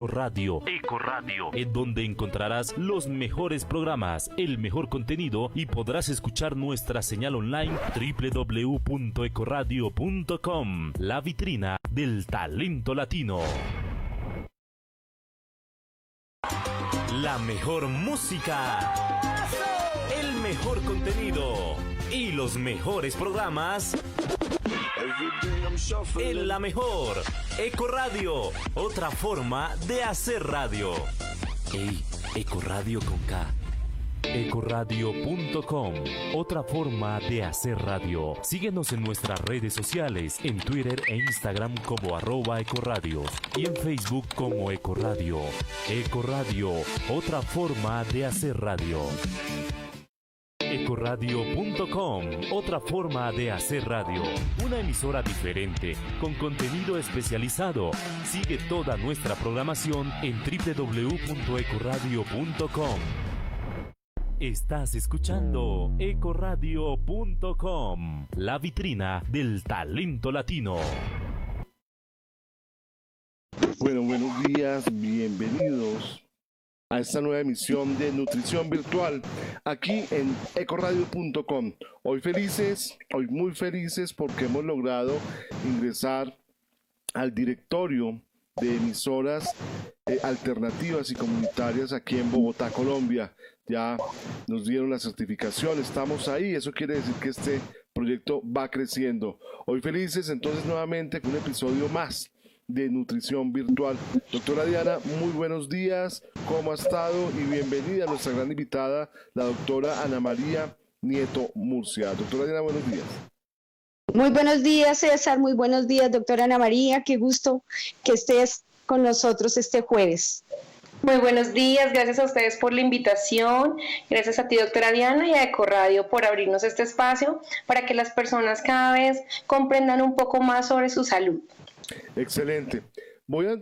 Eco Radio, en donde encontrarás los mejores programas, el mejor contenido y podrás escuchar nuestra señal online www.ecoradio.com, la vitrina del talento latino. La mejor música, el mejor contenido y los mejores programas en la mejor Eco Radio, otra forma de hacer radio. Ey, Eco Radio con K. Ecoradio.com, otra forma de hacer radio. Síguenos en nuestras redes sociales, en Twitter e Instagram como @Ecoradio y en Facebook como Ecoradio. Ecoradio, otra forma de hacer radio. Ecoradio.com, otra forma de hacer radio. Una emisora diferente, con contenido especializado. Sigue toda nuestra programación en www.ecoradio.com. Estás escuchando Ecoradio.com, la vitrina del talento latino. Bueno, buenos días, bienvenidos a esta nueva emisión de Nutrición Virtual aquí en Ecoradio.com. Hoy muy felices porque hemos logrado ingresar al directorio de emisoras alternativas y comunitarias aquí en Bogotá, Colombia. Ya nos dieron la certificación, estamos ahí, eso quiere decir que este proyecto va creciendo. Hoy felices entonces nuevamente con un episodio más de Nutrición Virtual. Doctora Diana, muy buenos días, ¿cómo ha estado? Y bienvenida a nuestra gran invitada, la doctora Ana María Nieto Murcia. Doctora Diana, buenos días. Muy buenos días, César, muy buenos días, doctora Ana María, qué gusto que estés con nosotros este jueves. Muy buenos días, gracias a ustedes por la invitación, gracias a ti, doctora Diana, y a Ecoradio por abrirnos este espacio para que las personas cada vez comprendan un poco más sobre su salud. Excelente.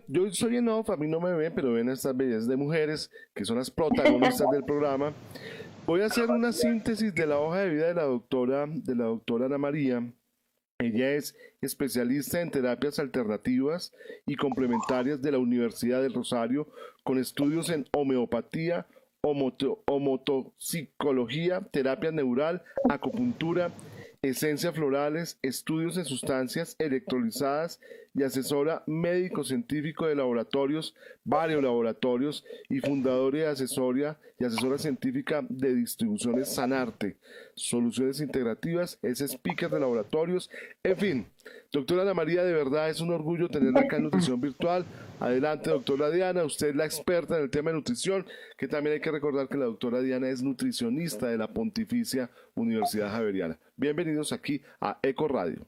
Yo soy en off, a mí no me ven, pero ven a estas bellezas de mujeres que son las protagonistas del programa. Voy a hacer una síntesis de la hoja de vida de la doctora Ana María. Ella es especialista en terapias alternativas y complementarias de la Universidad del Rosario, con estudios en homeopatía, homotoxicología, terapia neural, acupuntura, esencias florales, estudios en sustancias electrolizadas y asesora médico-científico de varios laboratorios y fundadora y asesora científica de distribuciones Sanarte, soluciones integrativas, es speaker de laboratorios, en fin. Doctora Ana María, de verdad es un orgullo tenerla acá en Nutrición Virtual. Adelante, doctora Diana, usted es la experta en el tema de nutrición, que también hay que recordar que la doctora Diana es nutricionista de la Pontificia Universidad Javeriana. Bienvenidos aquí a Eco Radio.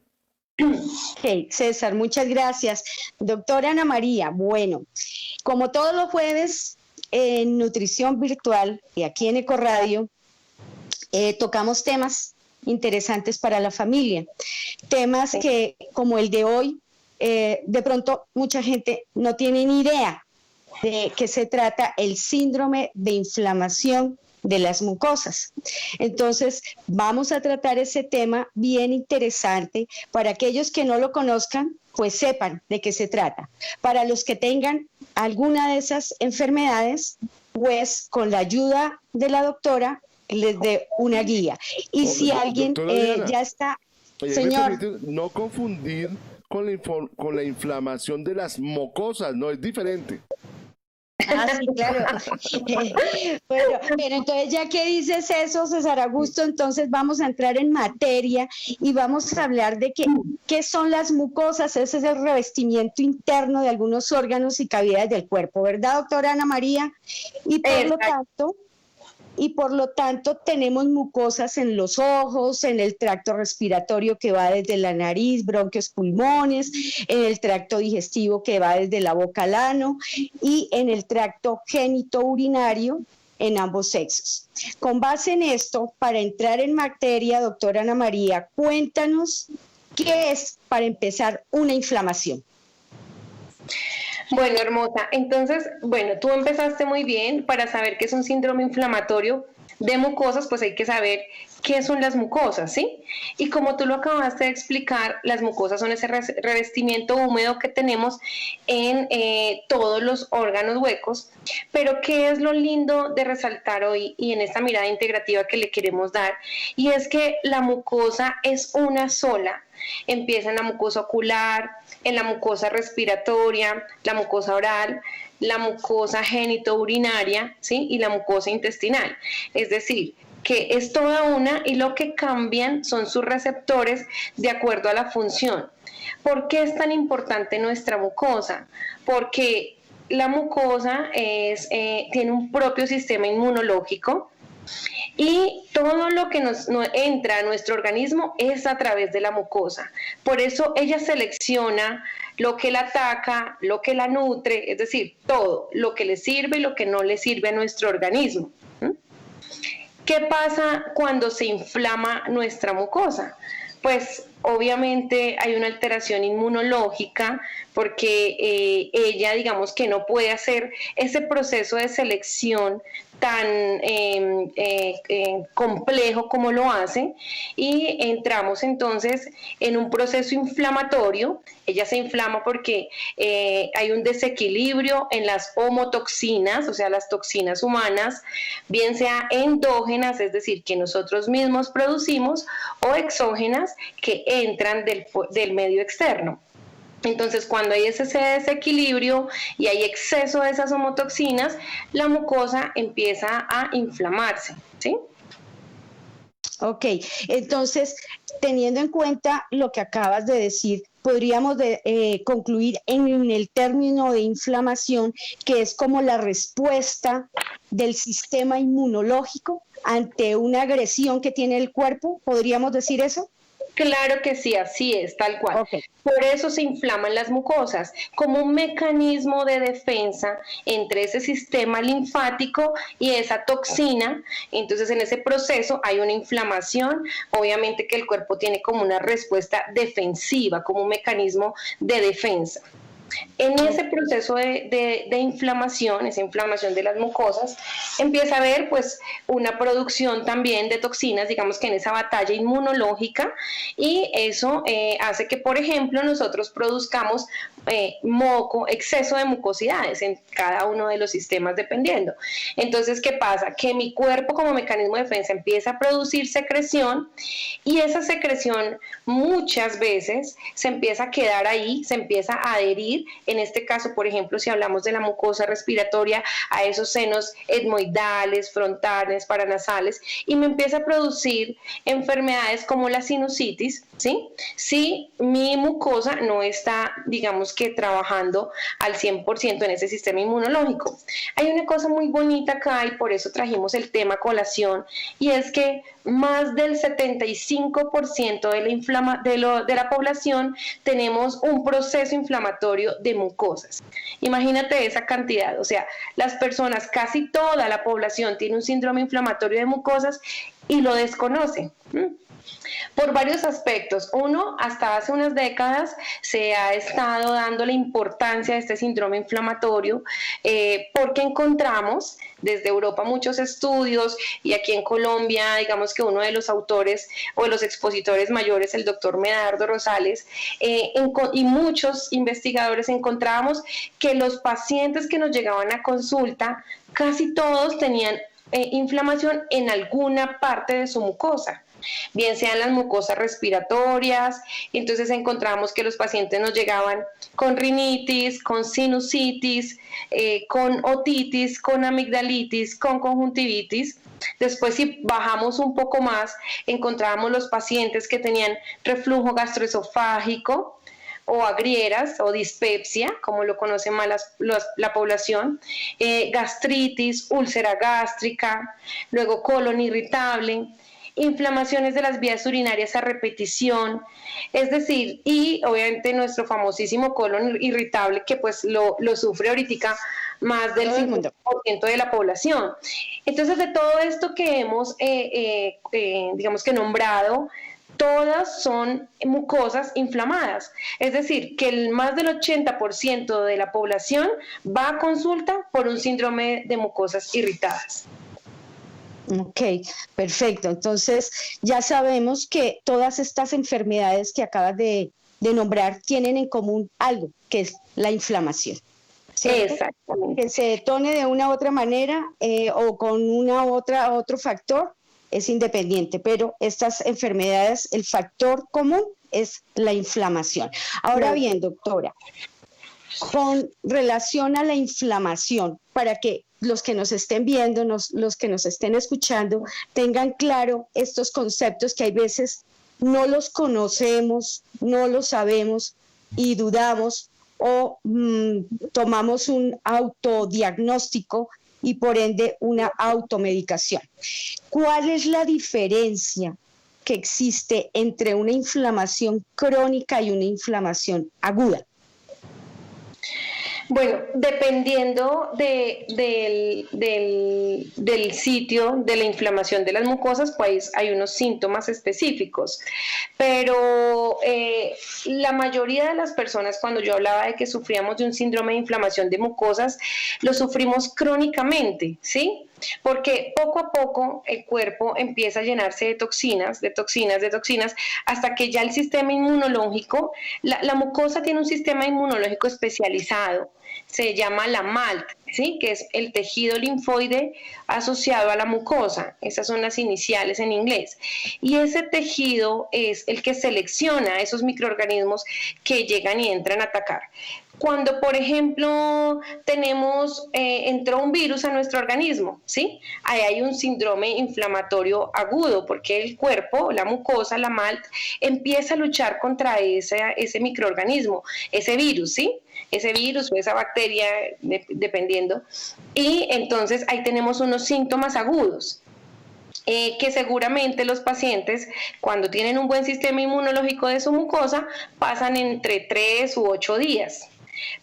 Okay, César, muchas gracias. Doctora Ana María, bueno, como todos los jueves en Nutrición Virtual y aquí en Eco Radio, tocamos temas interesantes para la familia, temas que como el de hoy, de pronto mucha gente no tiene ni idea de qué se trata el síndrome de inflamación de las mucosas. Entonces, vamos a tratar ese tema bien interesante. Para aquellos que no lo conozcan, pues sepan de qué se trata. Para los que tengan alguna de esas enfermedades, pues con la ayuda de la doctora les dé una guía. Y si alguien ya está... Oye, señor, no confundir con la inflamación de las mucosas, no, es diferente. Ah, sí, claro. Bueno, pero entonces ya que dices eso, César Augusto, entonces vamos a entrar en materia y vamos a hablar de qué son las mucosas. Ese es el revestimiento interno de algunos órganos y cavidades del cuerpo, ¿verdad, doctora Ana María? Y por lo tanto tenemos mucosas en los ojos, en el tracto respiratorio que va desde la nariz, bronquios, pulmones, en el tracto digestivo que va desde la boca al ano y en el tracto genitourinario en ambos sexos. Con base en esto, para entrar en materia, doctora Ana María, cuéntanos qué es, para empezar, una inflamación. Bueno, hermosa. Entonces, tú empezaste muy bien para saber qué es un síndrome inflamatorio. de mucosas, pues hay que saber qué son las mucosas, ¿sí? Y como tú lo acabaste de explicar, las mucosas son ese revestimiento húmedo que tenemos en todos los órganos huecos, pero ¿qué es lo lindo de resaltar hoy y en esta mirada integrativa que le queremos dar? Y es que la mucosa es una sola. Empieza en la mucosa ocular, en la mucosa respiratoria, la mucosa oral, la mucosa genitourinaria, ¿sí? Y la mucosa intestinal. Es decir, que es toda una y lo que cambian son sus receptores de acuerdo a la función. ¿Por qué es tan importante nuestra mucosa? Porque la mucosa tiene un propio sistema inmunológico y todo lo que nos entra a nuestro organismo es a través de la mucosa. Por eso ella selecciona lo que la ataca, lo que la nutre, es decir, todo, lo que le sirve y lo que no le sirve a nuestro organismo. ¿Qué pasa cuando se inflama nuestra mucosa? Pues obviamente hay una alteración inmunológica porque ella, digamos que no puede hacer ese proceso de selección tan complejo como lo hace y entramos entonces en un proceso inflamatorio. Ella se inflama porque hay un desequilibrio en las homotoxinas, o sea, las toxinas humanas, bien sea endógenas, es decir, que nosotros mismos producimos, o exógenas que entran del medio externo. Entonces, cuando hay ese desequilibrio y hay exceso de esas homotoxinas, la mucosa empieza a inflamarse, ¿sí? Ok, entonces, teniendo en cuenta lo que acabas de decir, podríamos concluir en el término de inflamación, que es como la respuesta del sistema inmunológico ante una agresión que tiene el cuerpo, ¿podríamos decir eso? Claro que sí, así es, tal cual. Okay. Por eso se inflaman las mucosas, como un mecanismo de defensa entre ese sistema linfático y esa toxina. Entonces, en ese proceso hay una inflamación, obviamente que el cuerpo tiene como una respuesta defensiva, como un mecanismo de defensa. En ese proceso de inflamación, esa inflamación de las mucosas, empieza a haber pues una producción también de toxinas, digamos que en esa batalla inmunológica, y eso hace que, por ejemplo, nosotros produzcamos moco, exceso de mucosidades en cada uno de los sistemas dependiendo. Entonces, ¿qué pasa? Que mi cuerpo como mecanismo de defensa empieza a producir secreción y esa secreción muchas veces se empieza a quedar ahí, se empieza a adherir, en este caso, por ejemplo, si hablamos de la mucosa respiratoria, a esos senos etmoidales, frontales, paranasales, y me empieza a producir enfermedades como la sinusitis, ¿sí? Si mi mucosa no está, digamos que trabajando al 100% en ese sistema inmunológico. Hay una cosa muy bonita acá y por eso trajimos el tema a colación, y es que más del 75% de la población tenemos un proceso inflamatorio de mucosas. Imagínate esa cantidad, o sea, las personas, casi toda la población tiene un síndrome inflamatorio de mucosas y lo desconoce. Por varios aspectos. Uno, hasta hace unas décadas se ha estado dando la importancia de este síndrome inflamatorio porque encontramos desde Europa muchos estudios y aquí en Colombia, digamos que uno de los autores o de los expositores mayores, el doctor Medardo Rosales, y muchos investigadores encontrábamos que los pacientes que nos llegaban a consulta, casi todos tenían inflamación en alguna parte de su mucosa, bien sean las mucosas respiratorias. Entonces encontramos que los pacientes nos llegaban con rinitis, con sinusitis, con otitis, con amigdalitis, con conjuntivitis. Después, si bajamos un poco más, encontrábamos los pacientes que tenían reflujo gastroesofágico o agrieras o dispepsia, como lo conoce más la población, gastritis, úlcera gástrica, luego colon irritable, inflamaciones de las vías urinarias a repetición, es decir, y obviamente nuestro famosísimo colon irritable, que pues lo sufre ahorita más del 50% de la población. Entonces, de todo esto que hemos, digamos que nombrado, todas son mucosas inflamadas. Es decir, que más del 80% de la población va a consulta por un síndrome de mucosas irritadas. Ok, perfecto. Entonces, ya sabemos que todas estas enfermedades que acabas de nombrar tienen en común algo, que es la inflamación. ¿Cierto? Exactamente. Que se detone de una u otra manera o con otro factor es independiente, pero estas enfermedades, el factor común es la inflamación. Ahora bien, doctora, con relación a la inflamación, para que los que nos estén viendo, los que nos estén escuchando, tengan claro estos conceptos que hay veces no los conocemos, no los sabemos y dudamos o tomamos un autodiagnóstico y por ende una automedicación. ¿Cuál es la diferencia que existe entre una inflamación crónica y una inflamación aguda? Bueno, dependiendo del sitio de la inflamación de las mucosas, pues hay unos síntomas específicos. Pero la mayoría de las personas, cuando yo hablaba de que sufríamos de un síndrome de inflamación de mucosas, lo sufrimos crónicamente, ¿sí? Porque poco a poco el cuerpo empieza a llenarse de toxinas, hasta que ya el sistema inmunológico, la mucosa tiene un sistema inmunológico especializado, se llama la MALT, ¿sí? Que es el tejido linfoide asociado a la mucosa. Esas son las iniciales en inglés. Y ese tejido es el que selecciona a esos microorganismos que llegan y entran a atacar. Cuando, por ejemplo, entró un virus a nuestro organismo, ¿sí? Ahí hay un síndrome inflamatorio agudo, porque el cuerpo, la mucosa, la MALT, empieza a luchar contra ese microorganismo, ese virus, ¿sí? Ese virus o esa bacteria, dependiendo. Y entonces ahí tenemos unos síntomas agudos. Que seguramente los pacientes, cuando tienen un buen sistema inmunológico de su mucosa, pasan entre 3 u 8 días.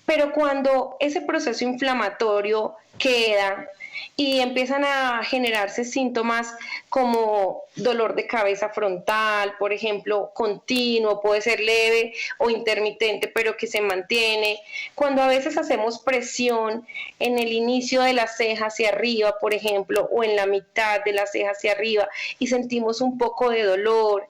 Pero cuando ese proceso inflamatorio queda y empiezan a generarse síntomas como dolor de cabeza frontal, por ejemplo, continuo, puede ser leve o intermitente, pero que se mantiene. Cuando a veces hacemos presión en el inicio de la ceja hacia arriba, por ejemplo, o en la mitad de la ceja hacia arriba y sentimos un poco de dolor,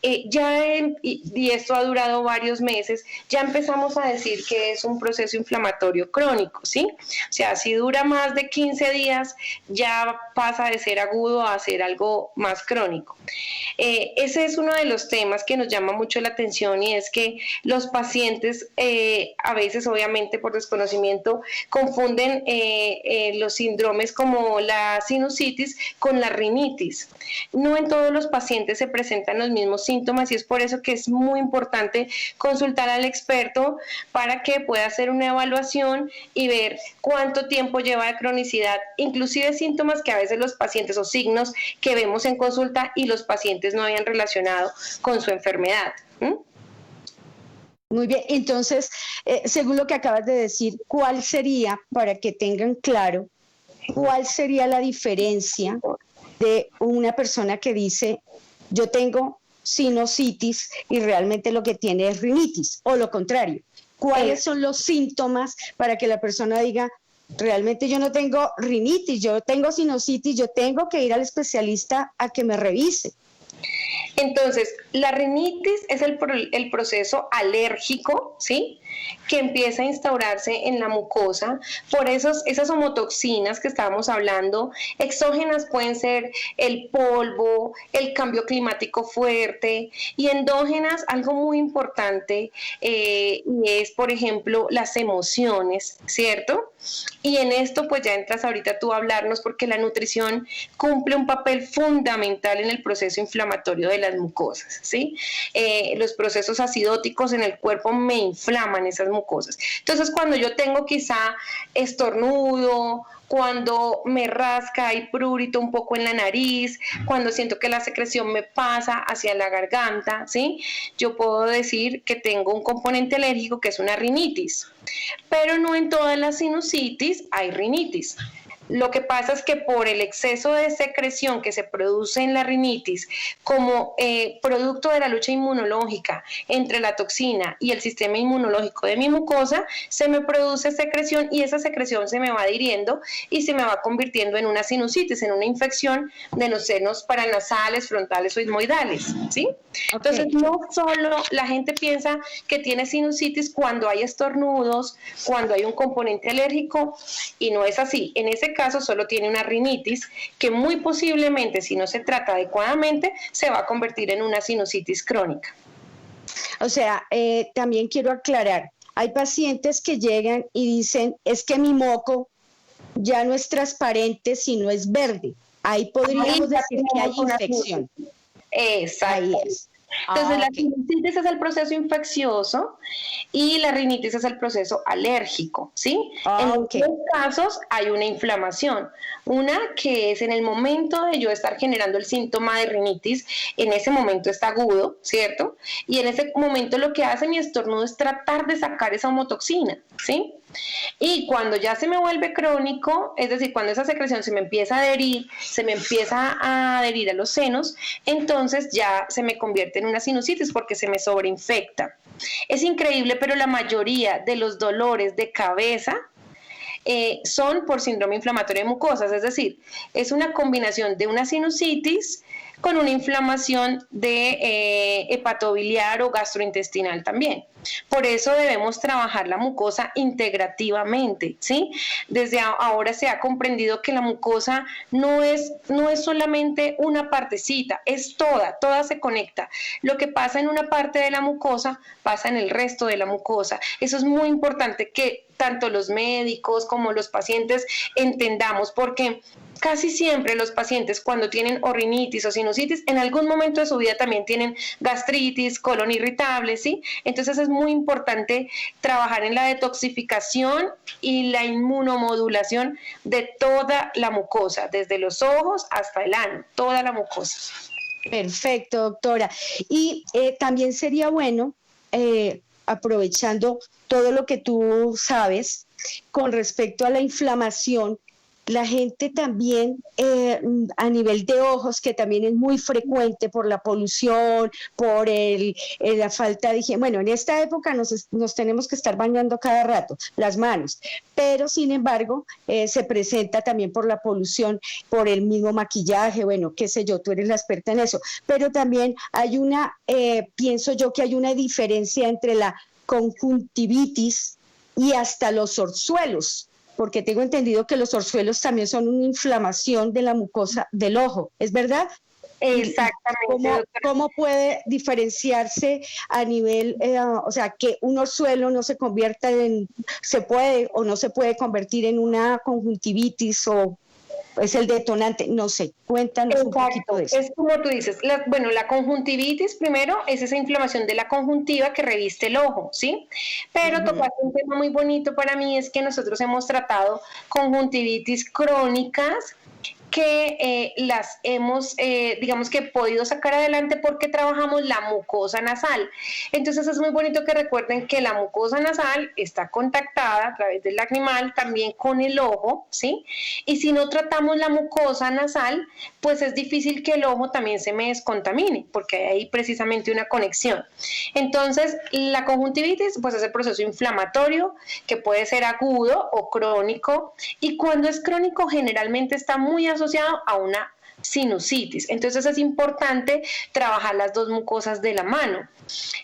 y esto ha durado varios meses, ya empezamos a decir que es un proceso inflamatorio crónico, ¿sí? O sea, si dura más de 15 días, ya pasa de ser agudo a ser algo más crónico. Ese es uno de los temas que nos llama mucho la atención, y es que los pacientes a veces, obviamente por desconocimiento, confunden los síndromes como la sinusitis con la rinitis. No en todos los pacientes se presentan los mismos síntomas, y es por eso que es muy importante consultar al experto para que pueda hacer una evaluación y ver cuánto tiempo lleva de cronicidad, inclusive síntomas que a veces los pacientes o signos que vemos en consulta y los pacientes no habían relacionado con su enfermedad. Muy bien, entonces, según lo que acabas de decir, ¿cuál sería, para que tengan claro, cuál sería la diferencia de una persona que dice, yo tengo sinusitis y realmente lo que tiene es rinitis, o lo contrario? ¿Cuáles son los síntomas para que la persona diga, realmente yo no tengo rinitis, yo tengo sinusitis, yo tengo que ir al especialista a que me revise? Entonces, la rinitis es el proceso alérgico, ¿sí?, que empieza a instaurarse en la mucosa por esas homotoxinas que estábamos hablando. Exógenas pueden ser el polvo, el cambio climático fuerte, y endógenas, algo muy importante, y es, por ejemplo, las emociones, ¿cierto? Y en esto pues ya entras ahorita tú a hablarnos, porque la nutrición cumple un papel fundamental en el proceso inflamatorio de las mucosas, ¿sí? Los procesos acidóticos en el cuerpo me inflaman esas mucosas. Entonces, cuando yo tengo quizá estornudo, cuando me rasca, hay prurito un poco en la nariz, cuando siento que la secreción me pasa hacia la garganta, ¿sí?, yo puedo decir que tengo un componente alérgico que es una rinitis. Pero no en todas las sinusitis hay rinitis. Lo que pasa es que por el exceso de secreción que se produce en la rinitis como producto de la lucha inmunológica entre la toxina y el sistema inmunológico de mi mucosa, se me produce secreción y esa secreción se me va adhiriendo y se me va convirtiendo en una sinusitis, en una infección de los senos paranasales, frontales o ismoidales, ¿sí? Entonces, no solo la gente piensa que tiene sinusitis cuando hay estornudos, cuando hay un componente alérgico, y no es así. En ese caso solo tiene una rinitis que muy posiblemente, si no se trata adecuadamente, se va a convertir en una sinusitis crónica. O sea, también quiero aclarar, hay pacientes que llegan y dicen, es que mi moco ya no es transparente, sino es verde. Ahí podríamos decir que hay infección. Exacto. Ahí es. Entonces, la sinusitis es el proceso infeccioso y la rinitis es el proceso alérgico, ¿sí? En los dos casos hay una inflamación. Una que es en el momento de yo estar generando el síntoma de rinitis, en ese momento está agudo, ¿cierto? Y en ese momento lo que hace mi estornudo es tratar de sacar esa homotoxina, ¿sí? Y cuando ya se me vuelve crónico, es decir, cuando esa secreción se me empieza a adherir, se me empieza a adherir a los senos, entonces ya se me convierte en una sinusitis porque se me sobreinfecta. Es increíble, pero la mayoría de los dolores de cabeza son por síndrome inflamatorio de mucosas, es decir, es una combinación de una sinusitis con una inflamación de hepatobiliar o gastrointestinal también. Por eso debemos trabajar la mucosa integrativamente, ¿sí? Desde ahora se ha comprendido que la mucosa no es solamente una partecita, es toda se conecta. Lo que pasa en una parte de la mucosa pasa en el resto de la mucosa. Eso es muy importante que tanto los médicos como los pacientes entendamos, porque casi siempre los pacientes cuando tienen o rinitis o sinusitis, en algún momento de su vida también tienen gastritis, colon irritable, ¿sí? Entonces es muy importante trabajar en la detoxificación y la inmunomodulación de toda la mucosa, desde los ojos hasta el ano, toda la mucosa. Perfecto, doctora. Y también sería bueno, aprovechando todo lo que tú sabes con respecto a la inflamación, la gente también a nivel de ojos, que también es muy frecuente por la polución, por la falta de higiene. Bueno, en esta época nos tenemos que estar bañando cada rato las manos, pero sin embargo se presenta también por la polución, por el mismo maquillaje, bueno, qué sé yo, tú eres la experta en eso, pero también hay pienso yo que hay una diferencia entre la conjuntivitis y hasta los orzuelos, porque tengo entendido que los orzuelos también son una inflamación de la mucosa del ojo, ¿es verdad? Exactamente. ¿Cómo puede diferenciarse a nivel, o sea, que un orzuelo no se convierta se puede o no se puede convertir en una conjuntivitis o es el detonante? No sé, cuéntanos un poquito de eso. Es como tú dices, la conjuntivitis primero es esa inflamación de la conjuntiva que reviste el ojo, ¿sí? Pero tocaste un tema muy bonito para mí, es que nosotros hemos tratado conjuntivitis crónicas que las hemos, digamos que podido sacar adelante porque trabajamos la mucosa nasal. Entonces es muy bonito que recuerden que la mucosa nasal está contactada a través del lagrimal también con el ojo, ¿sí? Y si no tratamos la mucosa nasal, pues es difícil que el ojo también se me descontamine, porque hay ahí precisamente una conexión. Entonces, la conjuntivitis, pues es el proceso inflamatorio que puede ser agudo o crónico, y cuando es crónico generalmente está muy asociado a una sinusitis. Entonces es importante trabajar las dos mucosas de la mano.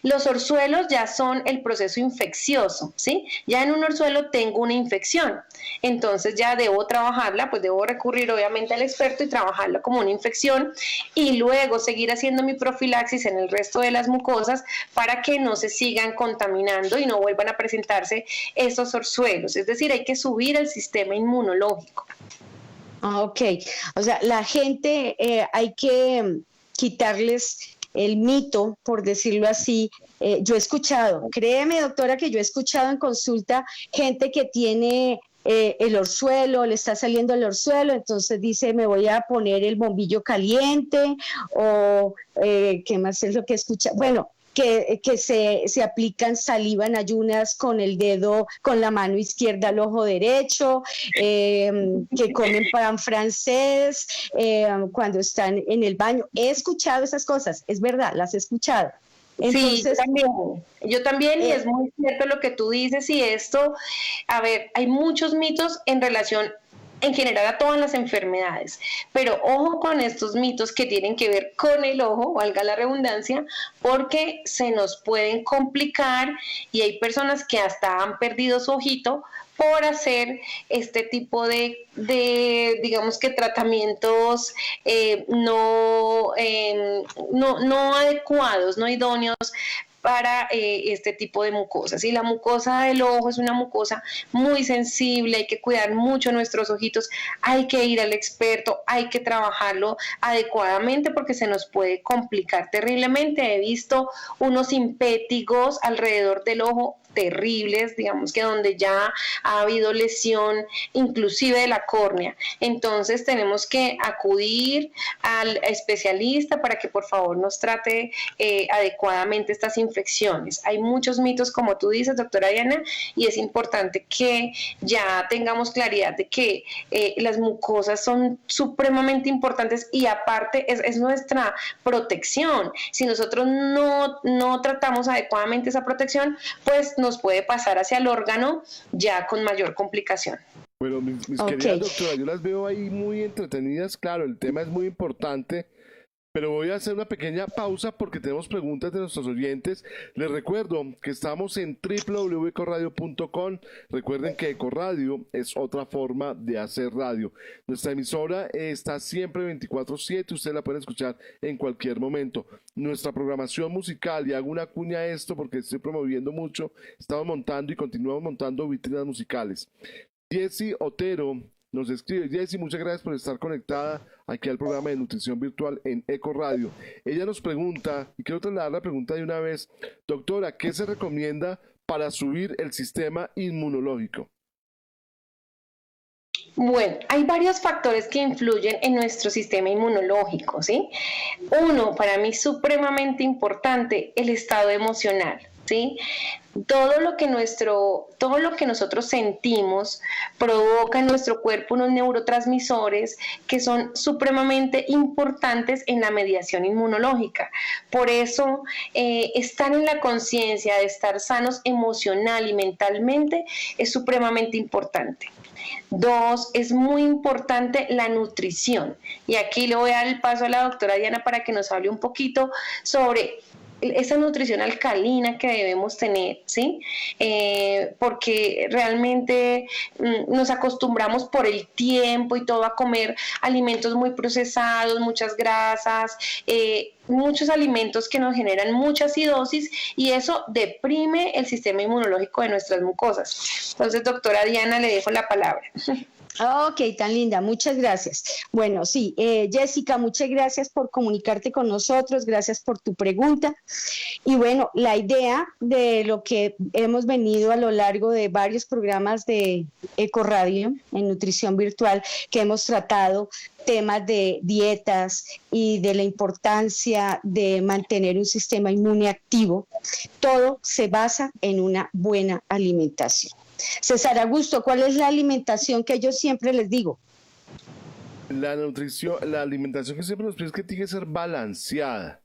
Los orzuelos ya son el proceso infeccioso, ¿sí? Ya en un orzuelo tengo una infección, entonces ya debo trabajarla, pues debo recurrir obviamente al experto y trabajarla como una infección y luego seguir haciendo mi profilaxis en el resto de las mucosas para que no se sigan contaminando y no vuelvan a presentarse estos orzuelos. Es decir, hay que subir el sistema inmunológico. Ok, o sea, la gente hay que quitarles el mito, por decirlo así. Yo he escuchado, créeme doctora, que yo he escuchado en consulta gente que tiene el orzuelo, le está saliendo el orzuelo, entonces dice me voy a poner el bombillo caliente o qué más es lo que escucha. Bueno, que se aplican saliva en ayunas con el dedo, con la mano izquierda al ojo derecho, que comen pan francés cuando están en el baño. He escuchado esas cosas, es verdad, las he escuchado. Entonces, sí, yo también, y es muy cierto lo que tú dices, y esto, a ver, hay muchos mitos en relación en general a todas las enfermedades, pero ojo con estos mitos que tienen que ver con el ojo, valga la redundancia, porque se nos pueden complicar y hay personas que hasta han perdido su ojito por hacer este tipo de digamos que tratamientos no adecuados, no idóneos para este tipo de mucosas. Y la mucosa del ojo es una mucosa muy sensible, hay que cuidar mucho nuestros ojitos, hay que ir al experto, hay que trabajarlo adecuadamente porque se nos puede complicar terriblemente. He visto unos impétigos alrededor del ojo terribles, digamos que donde ya ha habido lesión inclusive de la córnea. Entonces tenemos que acudir al especialista para que por favor nos trate adecuadamente estas infecciones. Hay muchos mitos, como tú dices, doctora Diana, y es importante que ya tengamos claridad de que las mucosas son supremamente importantes y aparte es nuestra protección. Si nosotros no tratamos adecuadamente esa protección, pues nos puede pasar hacia el órgano ya con mayor complicación. Bueno, mis queridas doctoras, yo las veo ahí muy entretenidas. Claro, el tema es muy importante, pero voy a hacer una pequeña pausa porque tenemos preguntas de nuestros oyentes. Les recuerdo que estamos en www.ecoradio.com. Recuerden que Ecoradio es otra forma de hacer radio. Nuestra emisora está siempre 24/7. Ustedes la pueden escuchar en cualquier momento. Nuestra programación musical, y hago una cuña a esto porque estoy promoviendo mucho, estamos montando y continuamos montando vitrinas musicales. Jessy Otero nos escribe. Jessy, muchas gracias por estar conectada aquí al programa de Nutrición Virtual en Ecoradio. Ella nos pregunta, y quiero trasladar la pregunta de una vez, doctora, ¿qué se recomienda para subir el sistema inmunológico? Bueno, hay varios factores que influyen en nuestro sistema inmunológico, ¿sí? Uno, para mí supremamente importante, el estado emocional, ¿sí? Todo lo que nosotros sentimos provoca en nuestro cuerpo unos neurotransmisores que son supremamente importantes en la mediación inmunológica. Por eso, estar en la conciencia de estar sanos emocional y mentalmente es supremamente importante. 2, es muy importante la nutrición. Y aquí le voy a dar el paso a la doctora Diana para que nos hable un poquito sobre esa nutrición alcalina que debemos tener, ¿sí? Porque realmente nos acostumbramos por el tiempo y todo a comer alimentos muy procesados, muchas grasas, muchos alimentos que nos generan mucha acidosis y eso deprime el sistema inmunológico de nuestras mucosas. Entonces, doctora Diana, le dejo la palabra. Ok, tan linda, muchas gracias. Bueno, sí, Jessica, muchas gracias por comunicarte con nosotros, gracias por tu pregunta. Y bueno, la idea de lo que hemos venido a lo largo de varios programas de Ecoradio en Nutrición Virtual, que hemos tratado temas de dietas y de la importancia de mantener un sistema inmune activo, todo se basa en una buena alimentación. César Augusto, ¿cuál es la alimentación que yo siempre les digo? La nutrición, la alimentación que siempre nos pide es que tiene que ser balanceada.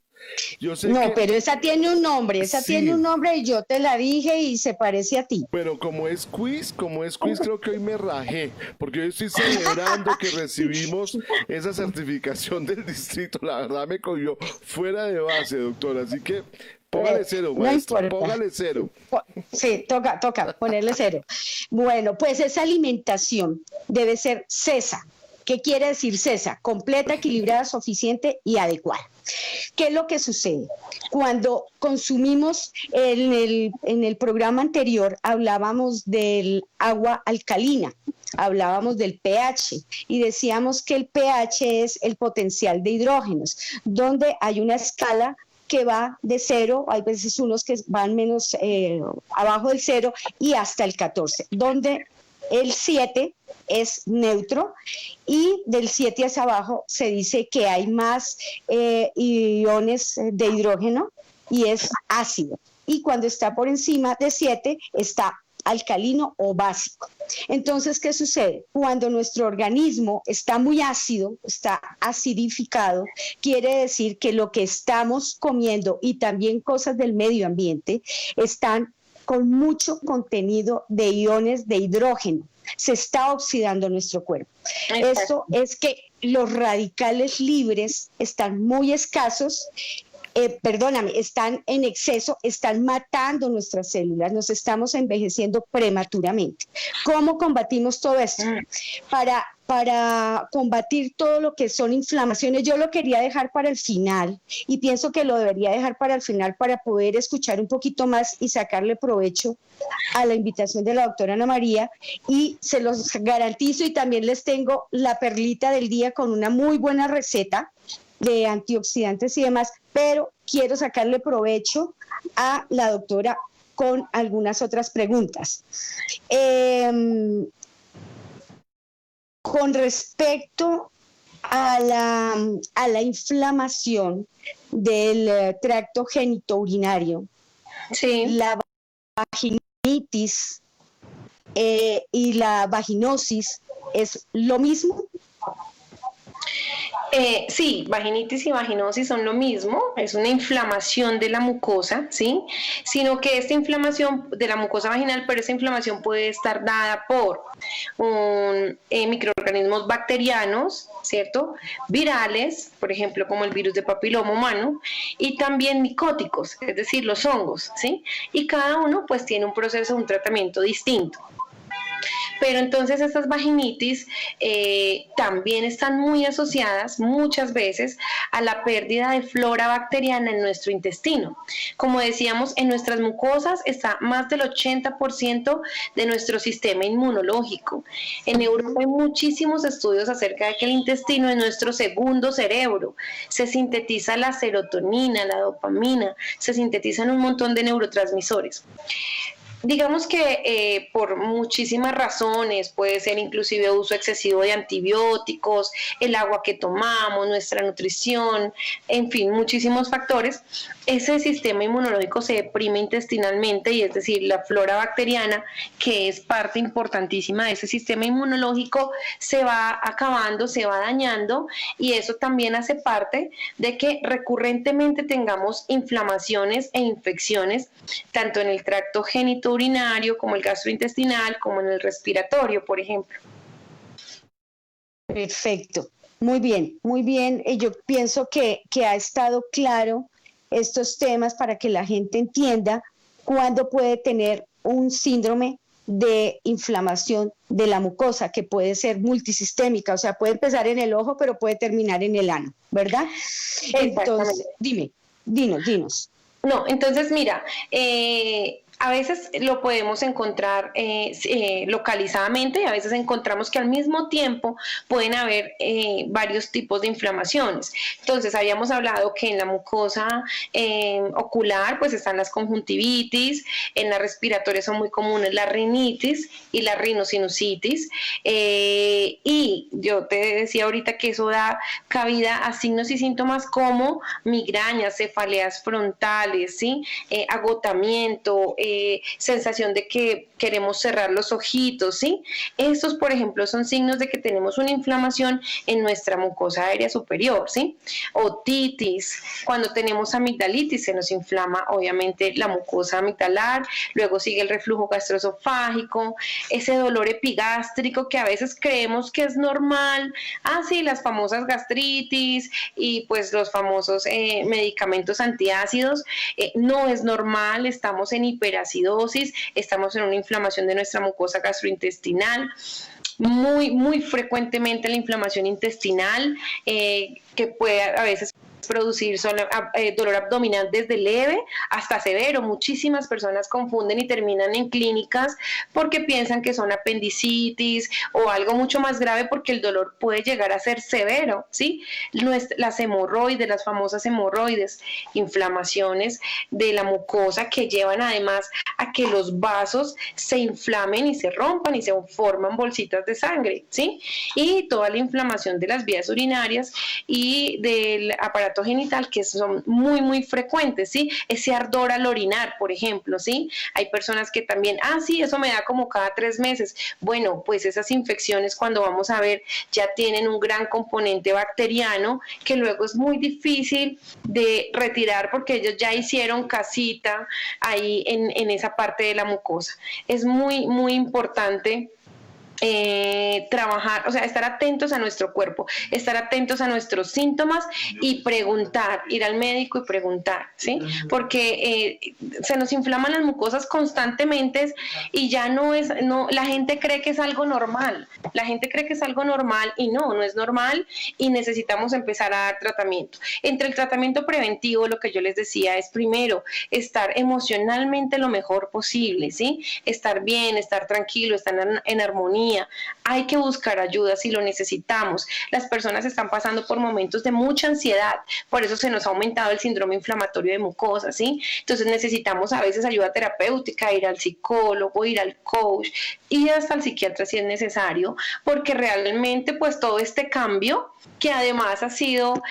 Yo sé pero esa tiene un nombre, tiene un nombre y yo te la dije y se parece a ti. Pero como es quiz, creo que hoy me rajé, porque hoy estoy celebrando que recibimos esa certificación del distrito. La verdad me cogió fuera de base, doctora, así que póngale 0, maestra, no póngale 0. Sí, toca ponerle 0. Bueno, pues esa alimentación debe ser CESA. ¿Qué quiere decir CESA? Completa, equilibrada, suficiente y adecuada. ¿Qué es lo que sucede? Cuando consumimos, en el programa anterior hablábamos del agua alcalina, hablábamos del pH y decíamos que el pH es el potencial de hidrógenos, donde hay una escala que va de 0, hay veces unos que van menos abajo del 0 y hasta el 14, donde el 7 es neutro y del 7 hacia abajo se dice que hay más iones de hidrógeno y es ácido. Y cuando está por encima de 7 está alcalino o básico. Entonces, ¿qué sucede? Cuando nuestro organismo está muy ácido, está acidificado, quiere decir que lo que estamos comiendo y también cosas del medio ambiente están con mucho contenido de iones de hidrógeno. Se está oxidando nuestro cuerpo. Exacto. Esto es que los radicales libres están muy escasos, están en exceso, están matando nuestras células, nos estamos envejeciendo prematuramente. ¿Cómo combatimos todo esto? Para combatir todo lo que son inflamaciones, yo lo quería dejar para el final y pienso que lo debería dejar para el final para poder escuchar un poquito más y sacarle provecho a la invitación de la doctora Ana María, y se los garantizo, y también les tengo la perlita del día con una muy buena receta de antioxidantes y demás, pero quiero sacarle provecho a la doctora con algunas otras preguntas. Con respecto a la inflamación del tracto genitourinario, Sí. la vaginitis y la vaginosis, ¿es lo mismo? Sí, vaginitis y vaginosis son lo mismo, es una inflamación de la mucosa, ¿sí? Sino que esta inflamación de la mucosa vaginal, pero esa inflamación puede estar dada por microorganismos bacterianos, ¿cierto? Virales, por ejemplo, como el virus de papiloma humano, y también micóticos, es decir, los hongos, ¿sí? Y cada uno pues tiene un proceso, un tratamiento distinto. Pero entonces estas vaginitis también están muy asociadas muchas veces a la pérdida de flora bacteriana en nuestro intestino. Como decíamos, en nuestras mucosas está más del 80% de nuestro sistema inmunológico. En Europa hay muchísimos estudios acerca de que el intestino es nuestro segundo cerebro. Se sintetiza la serotonina, la dopamina, se sintetizan un montón de neurotransmisores. Digamos que por muchísimas razones, puede ser inclusive uso excesivo de antibióticos, el agua que tomamos, nuestra nutrición, en fin, muchísimos factores, ese sistema inmunológico se deprime intestinalmente, y es decir, la flora bacteriana, que es parte importantísima de ese sistema inmunológico, se va acabando, se va dañando, y eso también hace parte de que recurrentemente tengamos inflamaciones e infecciones, tanto en el tracto genitourinario como el gastrointestinal, como en el respiratorio, por ejemplo. Perfecto, muy bien, muy bien. Yo pienso que ha estado claro estos temas para que la gente entienda cuándo puede tener un síndrome de inflamación de la mucosa, que puede ser multisistémica, o sea, puede empezar en el ojo, pero puede terminar en el ano, ¿verdad? Entonces, dinos. No, entonces mira, a veces lo podemos encontrar localizadamente, y a veces encontramos que al mismo tiempo pueden haber varios tipos de inflamaciones. Entonces, habíamos hablado que en la mucosa ocular pues están las conjuntivitis, en la respiratoria son muy comunes la rinitis y la rinosinusitis, y yo te decía ahorita que eso da cabida a signos y síntomas como migrañas, cefaleas frontales, ¿sí? Agotamiento, sensación de que queremos cerrar los ojitos, ¿sí? Estos, por ejemplo, son signos de que tenemos una inflamación en nuestra mucosa aérea superior, ¿sí? Otitis, cuando tenemos amigdalitis se nos inflama obviamente la mucosa amigdalar, luego sigue el reflujo gastroesofágico, ese dolor epigástrico que a veces creemos que es normal, sí, las famosas gastritis y pues los famosos medicamentos antiácidos, no es normal, estamos en hiperacidosis, estamos en una inflamación de nuestra mucosa gastrointestinal. Muy frecuentemente la inflamación intestinal, que puede a veces producir dolor abdominal desde leve hasta severo. Muchísimas personas confunden y terminan en clínicas porque piensan que son apendicitis o algo mucho más grave, porque el dolor puede llegar a ser severo, ¿sí? Las hemorroides, las famosas hemorroides, inflamaciones de la mucosa que llevan además a que los vasos se inflamen y se rompan y se forman bolsitas de sangre, ¿sí? Y toda la inflamación de las vías urinarias y del aparato aparato genital que son muy, muy frecuentes, ¿sí? Ese ardor al orinar, por ejemplo, ¿sí? Hay personas que también, sí, eso me da como cada 3 meses. Bueno, pues esas infecciones, cuando vamos a ver, ya tienen un gran componente bacteriano que luego es muy difícil de retirar porque ellos ya hicieron casita ahí en esa parte de la mucosa. Es muy, muy importante trabajar, o sea, estar atentos a nuestro cuerpo, estar atentos a nuestros síntomas y preguntar, ir al médico y preguntar, ¿sí? Porque se nos inflaman las mucosas constantemente y ya no, la gente cree que es algo normal, y no es normal y necesitamos empezar a dar tratamiento. Entre el tratamiento preventivo, lo que yo les decía es primero estar emocionalmente lo mejor posible, ¿sí? Estar bien, estar tranquilo, estar en armonía. Hay que buscar ayuda si lo necesitamos. Las personas están pasando por momentos de mucha ansiedad, por eso se nos ha aumentado el síndrome inflamatorio de mucosa, ¿sí? Entonces necesitamos a veces ayuda terapéutica, ir al psicólogo, ir al coach y hasta al psiquiatra si es necesario, porque realmente pues todo este cambio, que además ha sido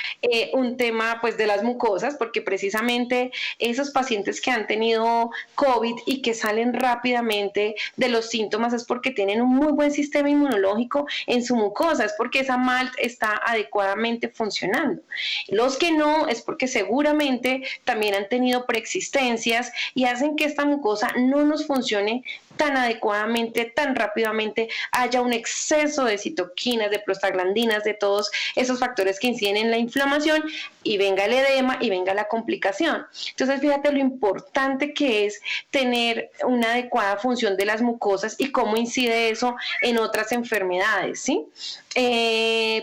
un tema pues de las mucosas, porque precisamente esos pacientes que han tenido COVID y que salen rápidamente de los síntomas es porque tienen un muy buen sistema inmunológico en su mucosa, es porque esa MALT está adecuadamente funcionando. Los que no es porque seguramente también han tenido preexistencias y hacen que esta mucosa no nos funcione tan adecuadamente, tan rápidamente, haya un exceso de citoquinas, de prostaglandinas, de todos esos factores que inciden en la inflamación y venga el edema y venga la complicación. Entonces, fíjate lo importante que es tener una adecuada función de las mucosas y cómo incide eso en otras enfermedades, ¿sí?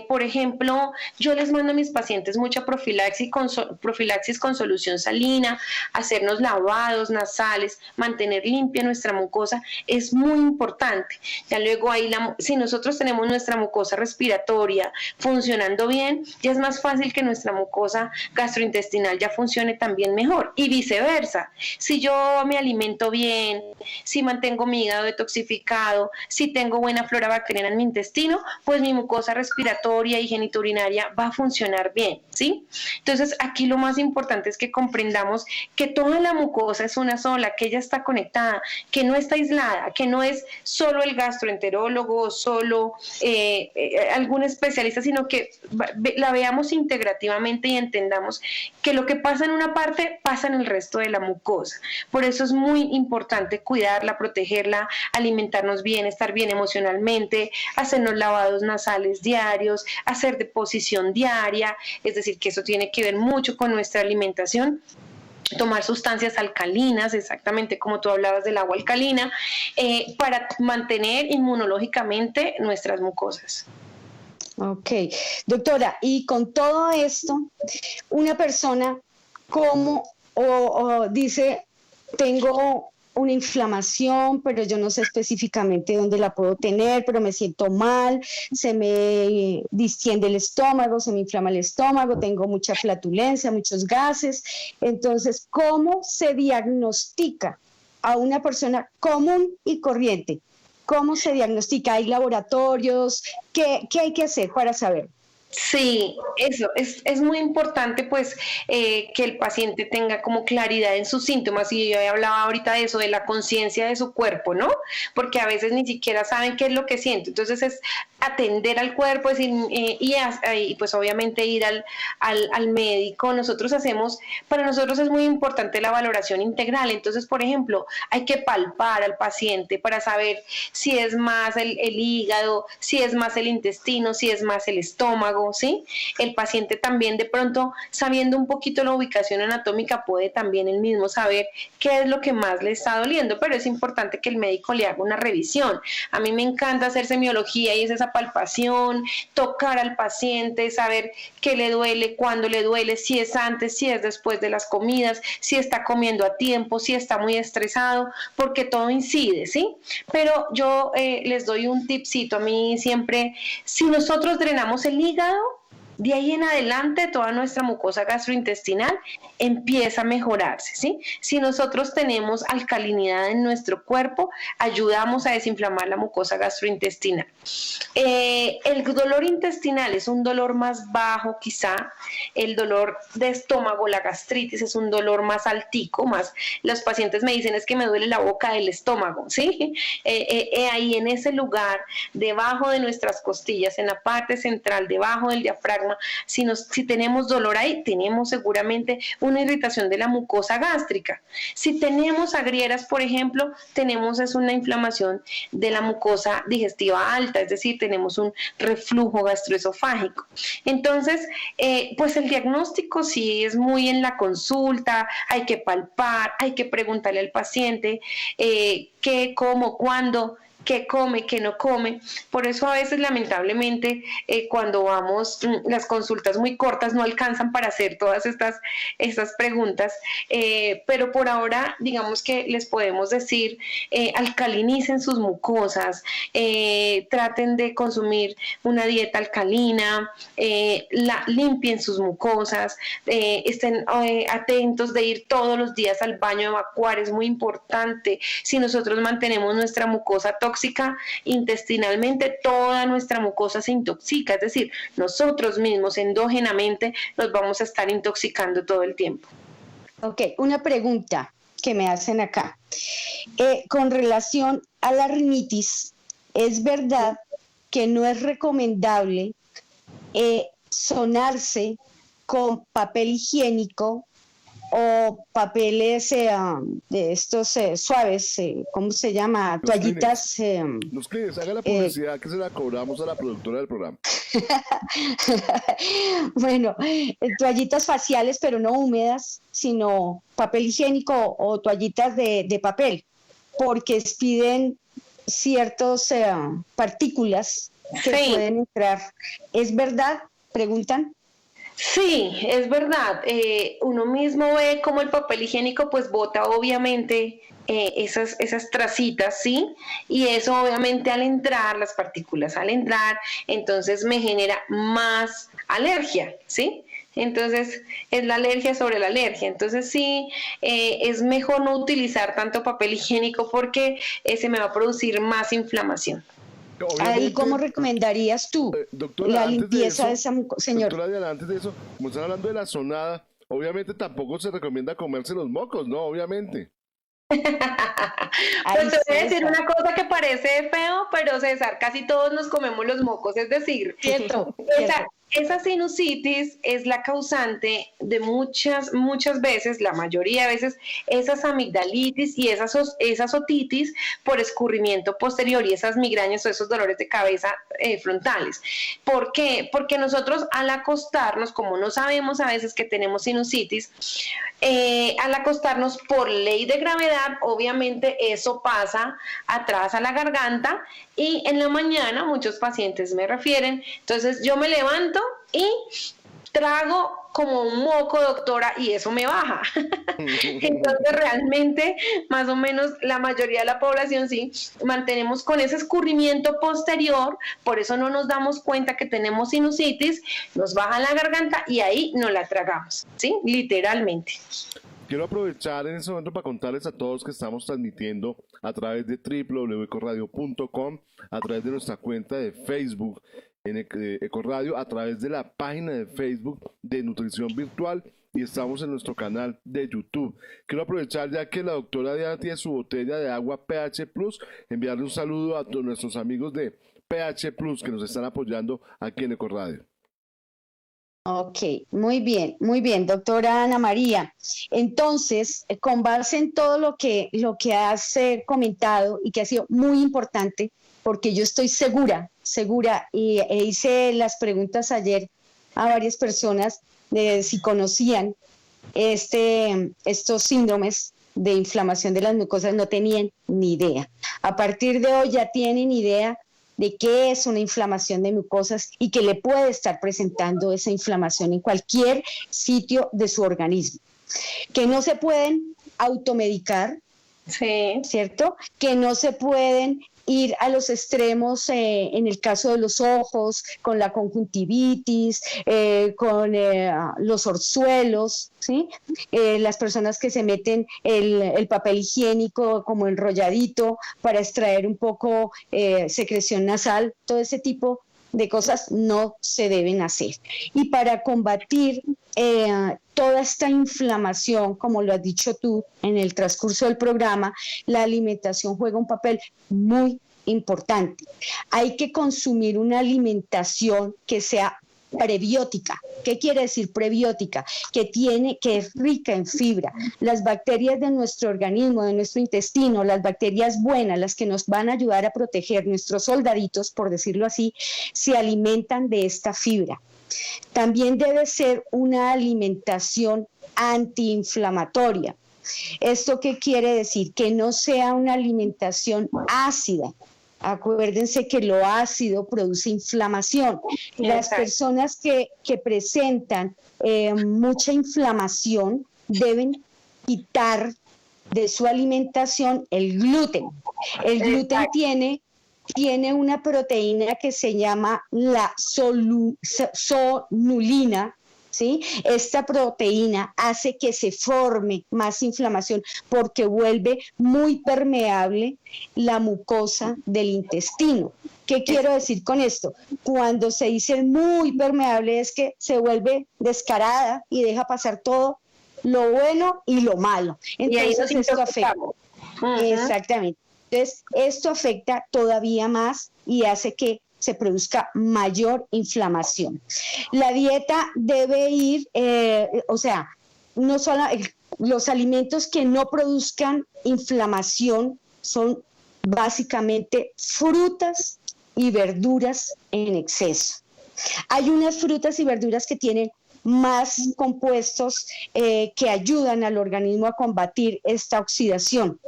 Por ejemplo, yo les mando a mis pacientes mucha profilaxis con solución salina, hacernos lavados nasales, mantener limpia nuestra mucosa, es muy importante. Ya luego ahí, si nosotros tenemos nuestra mucosa respiratoria funcionando bien, ya es más fácil que nuestra mucosa gastrointestinal ya funcione también mejor y viceversa. Si yo me alimento bien, si mantengo mi hígado detoxificado, si tengo buena flora bacteriana en mi intestino, pues mi mucosa respiratoria y genitourinaria va a funcionar bien, ¿sí? Entonces, aquí lo más importante es que comprendamos que toda la mucosa es una sola, que ella está conectada, que no está aislada, que no es solo el gastroenterólogo, solo algún especialista, sino que la veamos integrativamente y entendamos que lo que pasa en una parte pasa en el resto de la mucosa. Por eso es muy importante cuidarla, protegerla, alimentarnos bien, estar bien emocionalmente, hacernos lavados nasales diarios, hacer deposición diaria, es decir, que eso tiene que ver mucho con nuestra alimentación. Tomar sustancias alcalinas, exactamente como tú hablabas del agua alcalina, para mantener inmunológicamente nuestras mucosas. Ok, doctora, y con todo esto, una persona como dice, tengo una inflamación, pero yo no sé específicamente dónde la puedo tener, pero me siento mal, se me distiende el estómago, se me inflama el estómago, tengo mucha flatulencia, muchos gases. Entonces, ¿cómo se diagnostica a una persona común y corriente? ¿Cómo se diagnostica? ¿Hay laboratorios? ¿Qué hay que hacer para saber? Sí, eso es muy importante, pues, que el paciente tenga como claridad en sus síntomas, y yo hablaba ahorita de eso, de la conciencia de su cuerpo, ¿no? Porque a veces ni siquiera saben qué es lo que siente, entonces es atender al cuerpo, decir, y pues obviamente ir al médico. Para nosotros es muy importante la valoración integral, entonces, por ejemplo, hay que palpar al paciente para saber si es más el hígado, si es más el intestino, si es más el estómago, ¿sí? El paciente también, de pronto, sabiendo un poquito la ubicación anatómica, puede también él mismo saber qué es lo que más le está doliendo, pero es importante que el médico le haga una revisión. A mí me encanta hacer semiología y es esa palpación, tocar al paciente, saber qué le duele, cuándo le duele, si es antes, si es después de las comidas, si está comiendo a tiempo, si está muy estresado, porque todo incide, ¿sí? Pero yo les doy un tipcito. A mí siempre, si nosotros drenamos el hígado, de ahí en adelante toda nuestra mucosa gastrointestinal empieza a mejorarse, ¿sí? Si nosotros tenemos alcalinidad en nuestro cuerpo, ayudamos a desinflamar la mucosa gastrointestinal. El dolor intestinal es un dolor más bajo quizá, el dolor de estómago, la gastritis es un dolor más altico, más los pacientes me dicen es que me duele la boca del estómago, ¿sí? Ahí en ese lugar, debajo de nuestras costillas, en la parte central, debajo del diafragma, si tenemos dolor ahí, tenemos seguramente una irritación de la mucosa gástrica. Si tenemos agrieras, por ejemplo, tenemos una inflamación de la mucosa digestiva alta, es decir, tenemos un reflujo gastroesofágico. Entonces, pues el diagnóstico sí es muy en la consulta, hay que palpar, hay que preguntarle al paciente qué, cómo, cuándo, qué come, qué no come. Por eso a veces lamentablemente cuando vamos, las consultas muy cortas no alcanzan para hacer todas estas preguntas, pero por ahora digamos que les podemos decir, alcalinicen sus mucosas, traten de consumir una dieta alcalina, limpien sus mucosas, estén atentos de ir todos los días al baño, evacuar, es muy importante. Si nosotros mantenemos nuestra mucosa tóxica intestinalmente, toda nuestra mucosa se intoxica, es decir, nosotros mismos endógenamente nos vamos a estar intoxicando todo el tiempo. Ok, una pregunta que me hacen acá. Con relación a la rinitis, ¿es verdad que no es recomendable sonarse con papel higiénico o papeles de estos suaves, ¿cómo se llama? Toallitas. Los Kleenex, haga la publicidad que se la cobramos a la productora del programa. Bueno, toallitas faciales, pero no húmedas, sino papel higiénico o toallitas de papel, porque expiden ciertas partículas que pueden entrar. ¿Es verdad? Preguntan. Sí, es verdad. Uno mismo ve cómo el papel higiénico pues bota obviamente esas tracitas, ¿sí? Y eso obviamente al entrar, las partículas al entrar, entonces me genera más alergia, ¿sí? Entonces es la alergia sobre la alergia. Entonces sí, es mejor no utilizar tanto papel higiénico porque se me va a producir más inflamación. Ahí, ¿cómo recomendarías tú doctora, la limpieza de esa mucosa, señor? Doctora Diana, antes de eso, como están hablando de la sonada, obviamente tampoco se recomienda comerse los mocos, ¿no? Obviamente. Pues te voy a decir una cosa que parece feo, pero César, casi todos nos comemos los mocos, es decir, cierto. Esa sinusitis es la causante de muchas veces, la mayoría de veces, esas amigdalitis y esas otitis por escurrimiento posterior y esas migrañas o esos dolores de cabeza frontales. ¿Por qué? Porque nosotros al acostarnos, como no sabemos a veces que tenemos sinusitis, al acostarnos por ley de gravedad, obviamente eso pasa atrás a la garganta y en la mañana muchos pacientes me refieren, entonces yo me levanto y trago como un moco, doctora, y eso me baja. Entonces realmente más o menos la mayoría de la población sí mantenemos con ese escurrimiento posterior, por eso no nos damos cuenta que tenemos sinusitis, nos baja la garganta y ahí no la tragamos, ¿sí? Literalmente. Quiero aprovechar en este momento para contarles a todos que estamos transmitiendo a través de www.ecoradio.com, a través de nuestra cuenta de Facebook en Ecoradio, a través de la página de Facebook de Nutrición Virtual y estamos en nuestro canal de YouTube. Quiero aprovechar ya que la doctora Diana tiene su botella de agua pH Plus, enviarle un saludo a todos nuestros amigos de pH Plus que nos están apoyando aquí en Ecoradio. Ok, muy bien, doctora Ana María. Entonces, con base en todo lo que has comentado y que ha sido muy importante, porque yo estoy segura, y hice las preguntas ayer a varias personas de si conocían estos síndromes de inflamación de las mucosas, no tenían ni idea. A partir de hoy ya tienen idea de qué es una inflamación de mucosas y que le puede estar presentando esa inflamación en cualquier sitio de su organismo. Que no se pueden automedicar, sí, ¿cierto? Que no se pueden ir a los extremos en el caso de los ojos, con la conjuntivitis, con los orzuelos, ¿sí? Las personas que se meten el papel higiénico como enrolladito para extraer un poco secreción nasal, todo ese tipo de cosas no se deben hacer. Y para combatir toda esta inflamación, como lo has dicho tú en el transcurso del programa, la alimentación juega un papel muy importante. Hay que consumir una alimentación que sea prebiótica. ¿Qué quiere decir prebiótica? Que es rica en fibra. Las bacterias de nuestro organismo, de nuestro intestino, las bacterias buenas, las que nos van a ayudar a proteger nuestros soldaditos, por decirlo así, se alimentan de esta fibra. También debe ser una alimentación antiinflamatoria. ¿Esto qué quiere decir? Que no sea una alimentación ácida. Acuérdense que lo ácido produce inflamación. Las personas que presentan mucha inflamación deben quitar de su alimentación el gluten. El gluten tiene una proteína que se llama la sonulina, ¿sí? Esta proteína hace que se forme más inflamación porque vuelve muy permeable la mucosa del intestino. ¿Qué quiero decir con esto? Cuando se dice muy permeable es que se vuelve descarada y deja pasar todo lo bueno y lo malo. Entonces esto afecta. Exactamente. Entonces esto afecta todavía más y hace que se produzca mayor inflamación. La dieta debe ir, no solo los alimentos que no produzcan inflamación son básicamente frutas y verduras en exceso. Hay unas frutas y verduras que tienen más compuestos que ayudan al organismo a combatir esta oxidación,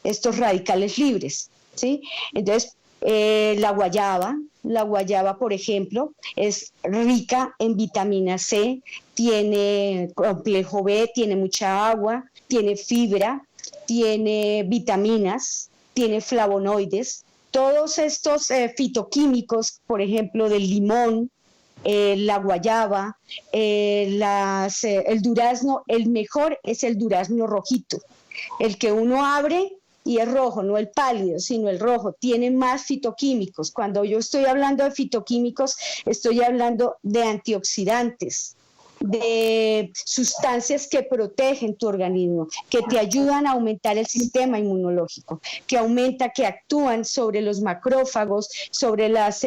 estos radicales libres, ¿sí? Entonces, la guayaba, por ejemplo, es rica en vitamina C, tiene complejo B, tiene mucha agua, tiene fibra, tiene vitaminas, tiene flavonoides. Todos estos fitoquímicos, por ejemplo, del limón, la guayaba, el durazno, el mejor es el durazno rojito, el que uno abre y es rojo, no el pálido, sino el rojo, tiene más fitoquímicos. Cuando yo estoy hablando de fitoquímicos, estoy hablando de antioxidantes, de sustancias que protegen tu organismo, que te ayudan a aumentar el sistema inmunológico, que actúan sobre los macrófagos, sobre las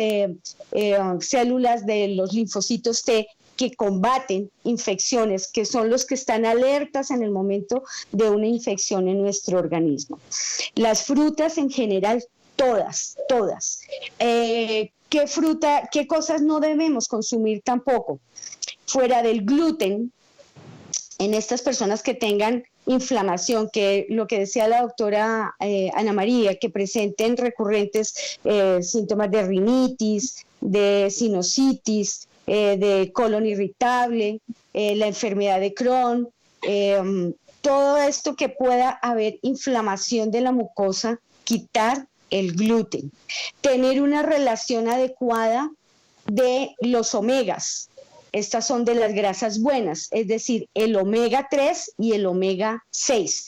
células de los linfocitos T, que combaten infecciones, que son los que están alertas en el momento de una infección en nuestro organismo. Las frutas en general, todas. ¿Qué cosas no debemos consumir tampoco? Fuera del gluten, en estas personas que tengan inflamación, que lo que decía la doctora Ana María, que presenten recurrentes síntomas de rinitis, de sinusitis, de colon irritable, la enfermedad de Crohn, todo esto que pueda haber inflamación de la mucosa, quitar el gluten, tener una relación adecuada de los omegas. Estas son de las grasas buenas, es decir, el omega 3 y el omega 6.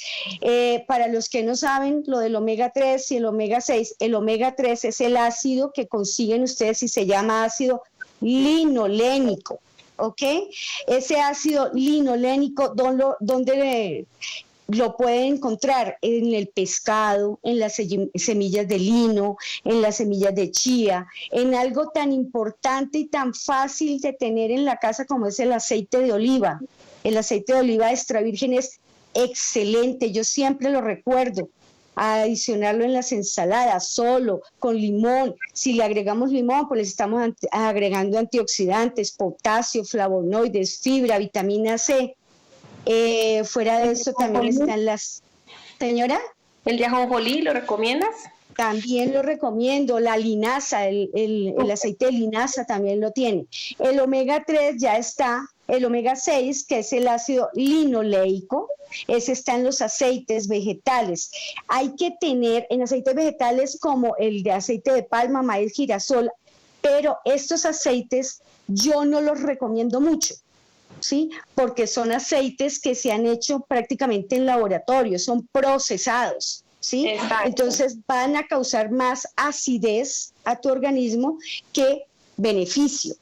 Para los que no saben lo del omega 3 y el omega 6, el omega 3 es el ácido que consiguen ustedes y se llama ácido linolénico, ¿ok? Ese ácido linolénico, ¿dónde lo pueden encontrar? En el pescado, en las semillas de lino, en las semillas de chía, en algo tan importante y tan fácil de tener en la casa como es el aceite de oliva. El aceite de oliva extra virgen es excelente, yo siempre lo recuerdo. Adicionarlo en las ensaladas, solo, con limón. Si le agregamos limón, pues le estamos agregando antioxidantes, potasio, flavonoides, fibra, vitamina C. Fuera de eso también están las... ¿Señora? ¿El de ajonjolí lo recomiendas? También lo recomiendo, la linaza, el aceite de linaza también lo tiene. El omega 3 ya está, el omega 6, que es el ácido linoleico, ese está en los aceites vegetales. Hay que tener en aceites vegetales como el de aceite de palma, maíz, girasol, pero estos aceites yo no los recomiendo mucho, ¿sí? Porque son aceites que se han hecho prácticamente en laboratorio, son procesados, ¿sí? Exacto. Entonces van a causar más acidez a tu organismo que beneficio.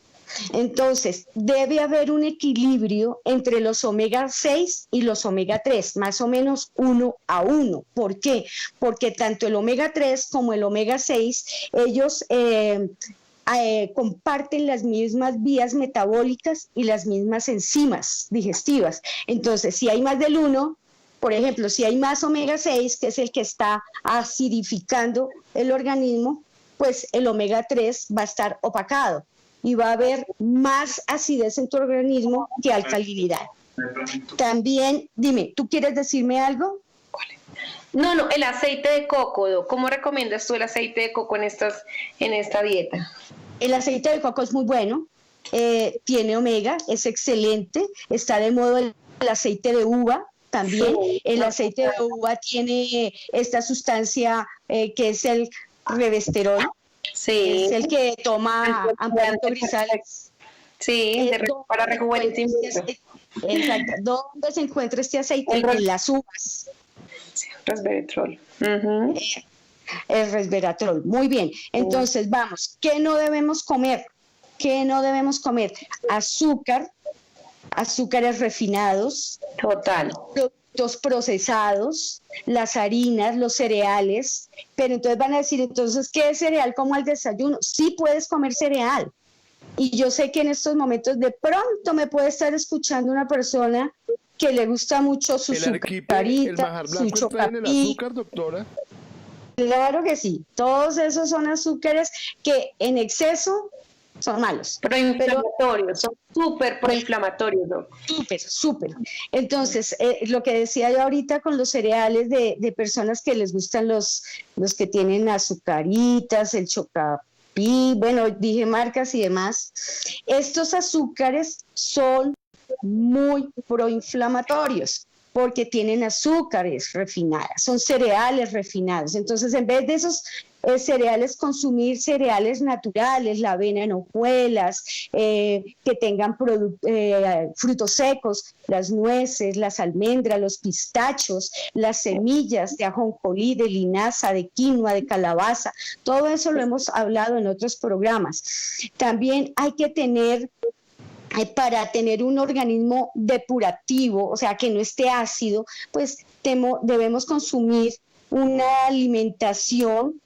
Entonces, debe haber un equilibrio entre los omega 6 y los omega 3, más o menos 1:1. ¿Por qué? Porque tanto el omega 3 como el omega 6, ellos comparten las mismas vías metabólicas y las mismas enzimas digestivas. Entonces, si hay más del 1, por ejemplo, si hay más omega 6, que es el que está acidificando el organismo, pues el omega 3 va a estar opacado y va a haber más acidez en tu organismo que alcalinidad. También, dime, ¿tú quieres decirme algo? No, el aceite de coco, ¿cómo recomiendas tú el aceite de coco en esta dieta? El aceite de coco es muy bueno, tiene omega, es excelente, está de moda el aceite de uva también. El aceite de uva tiene esta sustancia que es el resveratrol. Sí. Es el que toma Amparo Grisales. Sí, para rejuvenecimiento. Exacto. ¿Dónde se encuentra este aceite? En las uvas. Sí, resveratrol. El resveratrol. Muy bien. Entonces, vamos. ¿Qué no debemos comer? ¿Qué no debemos comer? Azúcares refinados. Total. Productos procesados, las harinas, los cereales, pero entonces van a decir, entonces, ¿qué es cereal como al desayuno? Sí puedes comer cereal. Y yo sé que en estos momentos de pronto me puede estar escuchando una persona que le gusta mucho su sucarita, el majar blanco está en el azúcar, doctora. Claro que sí, todos esos son azúcares que en exceso son malos. Proinflamatorios, son súper proinflamatorios, ¿no? Súper. Entonces, lo que decía yo ahorita con los cereales de personas que les gustan los que tienen azucaritas, el Chocapí, bueno, dije marcas y demás, estos azúcares son muy proinflamatorios porque tienen azúcares refinadas, son cereales refinados. Entonces, en vez de esos cereales, consumir cereales naturales, la avena en hojuelas, que tengan frutos secos, las nueces, las almendras, los pistachos, las semillas de ajonjolí, de linaza, de quinoa, de calabaza. Todo eso lo hemos hablado en otros programas. También hay que tener, para tener un organismo depurativo, o sea, que no esté ácido, pues debemos consumir una alimentación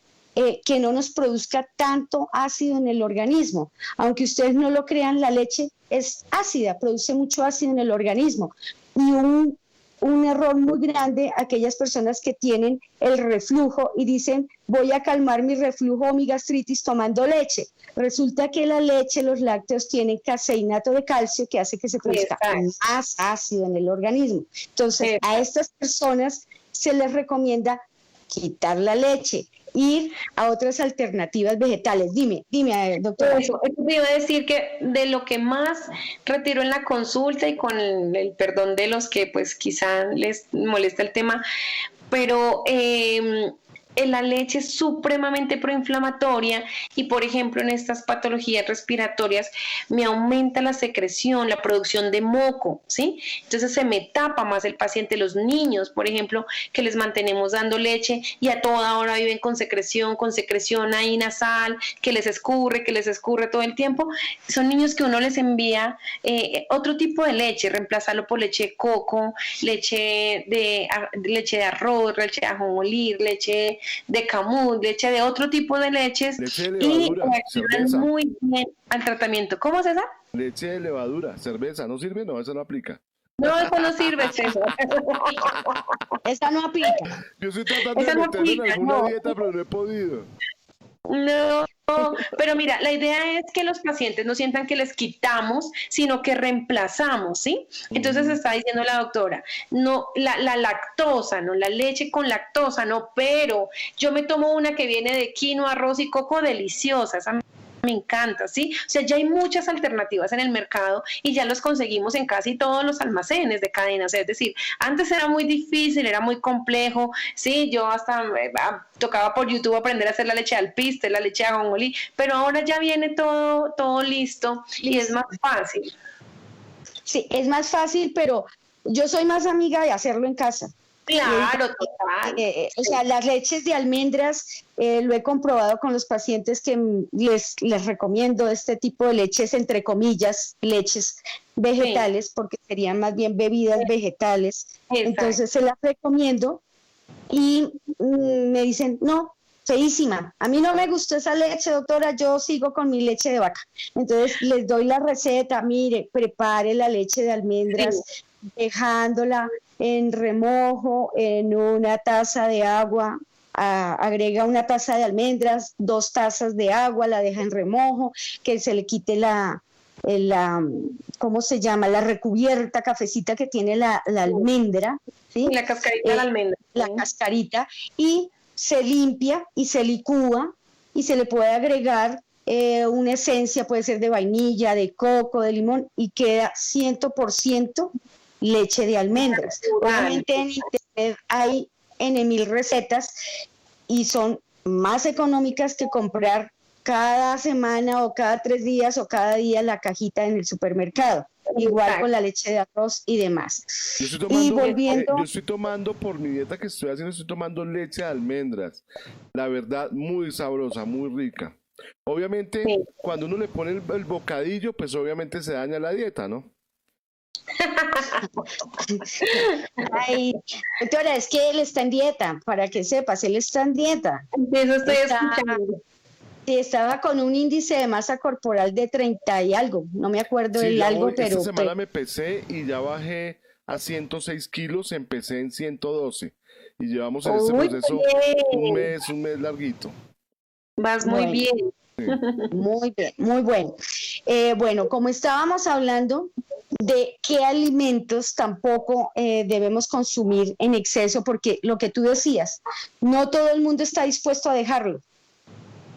que no nos produzca tanto ácido en el organismo. Aunque ustedes no lo crean, la leche es ácida, produce mucho ácido en el organismo. Y un error muy grande, aquellas personas que tienen el reflujo y dicen, voy a calmar mi reflujo o mi gastritis tomando leche. Resulta que la leche, los lácteos tienen caseinato de calcio que hace que se produzca más ácido en el organismo. Entonces, a estas personas se les recomienda quitar la leche, ir a otras alternativas vegetales. Dime, doctora. Eso te iba a decir que de lo que más retiro en la consulta y con el perdón de los que pues quizá les molesta el tema, pero la leche es supremamente proinflamatoria y, por ejemplo, en estas patologías respiratorias me aumenta la secreción, la producción de moco, ¿sí? Entonces se me tapa más el paciente. Los niños, por ejemplo, que les mantenemos dando leche y a toda hora viven con secreción ahí nasal, que les escurre todo el tiempo, son niños que uno les envía otro tipo de leche, reemplazarlo por leche de coco, leche de arroz, leche de ajonjolí, leche de camut, leche de otro tipo de leches, leche de levadura, y ayudan muy bien al tratamiento. ¿Cómo, César? Leche de levadura, cerveza, ¿no sirve? No, eso no aplica. No, eso no sirve, César. Esa no aplica. Yo estoy tratando de meterme en alguna dieta, pero no he podido. No, pero mira, la idea es que los pacientes no sientan que les quitamos, sino que reemplazamos, ¿sí? Entonces está diciendo la doctora, no, la lactosa, no, la leche con lactosa, no, pero yo me tomo una que viene de quinoa, arroz y coco deliciosa, esa me encanta, ¿sí? O sea, ya hay muchas alternativas en el mercado y ya los conseguimos en casi todos los almacenes de cadenas, es decir, antes era muy difícil, era muy complejo, ¿sí? Yo hasta tocaba por YouTube aprender a hacer la leche de alpiste, la leche de ajonjolí, pero ahora ya viene todo listo y es más fácil. Sí, es más fácil, pero yo soy más amiga de hacerlo en casa. Claro, total. O sea, las leches de almendras, lo he comprobado con los pacientes que les recomiendo este tipo de leches, entre comillas, leches vegetales, porque serían más bien bebidas vegetales. Exacto. Entonces se las recomiendo y me dicen, no, feísima, a mí no me gustó esa leche, doctora, yo sigo con mi leche de vaca. Entonces les doy la receta, mire, prepare la leche de almendras, dejándola en remojo en una taza de agua, agrega una taza de almendras, 2 tazas de agua, la deja en remojo, que se le quite la ¿cómo se llama? La recubierta cafecita que tiene la almendra, ¿sí? La cascarita de la almendra. La cascarita, y se limpia y se licúa y se le puede agregar una esencia, puede ser de vainilla, de coco, de limón, y queda 100% leche de almendras. Obviamente en internet hay N.000 recetas y son más económicas que comprar cada semana o cada 3 días o cada día la cajita en el supermercado. Igual con la leche de arroz y demás. Yo estoy tomando por mi dieta que estoy haciendo, estoy tomando leche de almendras. La verdad, muy sabrosa, muy rica. Obviamente, cuando uno le pone el bocadillo, pues obviamente se daña la dieta, ¿no? Ay, doctora, es que él está en dieta, para que sepas, él está en dieta. Eso estoy escuchando. Estaba con un índice de masa corporal de 30 y algo, no me acuerdo del algo, pero... Esta semana me pesé y ya bajé a 106 kilos, empecé en 112 y llevamos en este proceso un mes larguito. Vas muy bien. Sí. Muy bien, muy bueno. Bueno, como estábamos hablando de qué alimentos tampoco debemos consumir en exceso, porque lo que tú decías, no todo el mundo está dispuesto a dejarlo.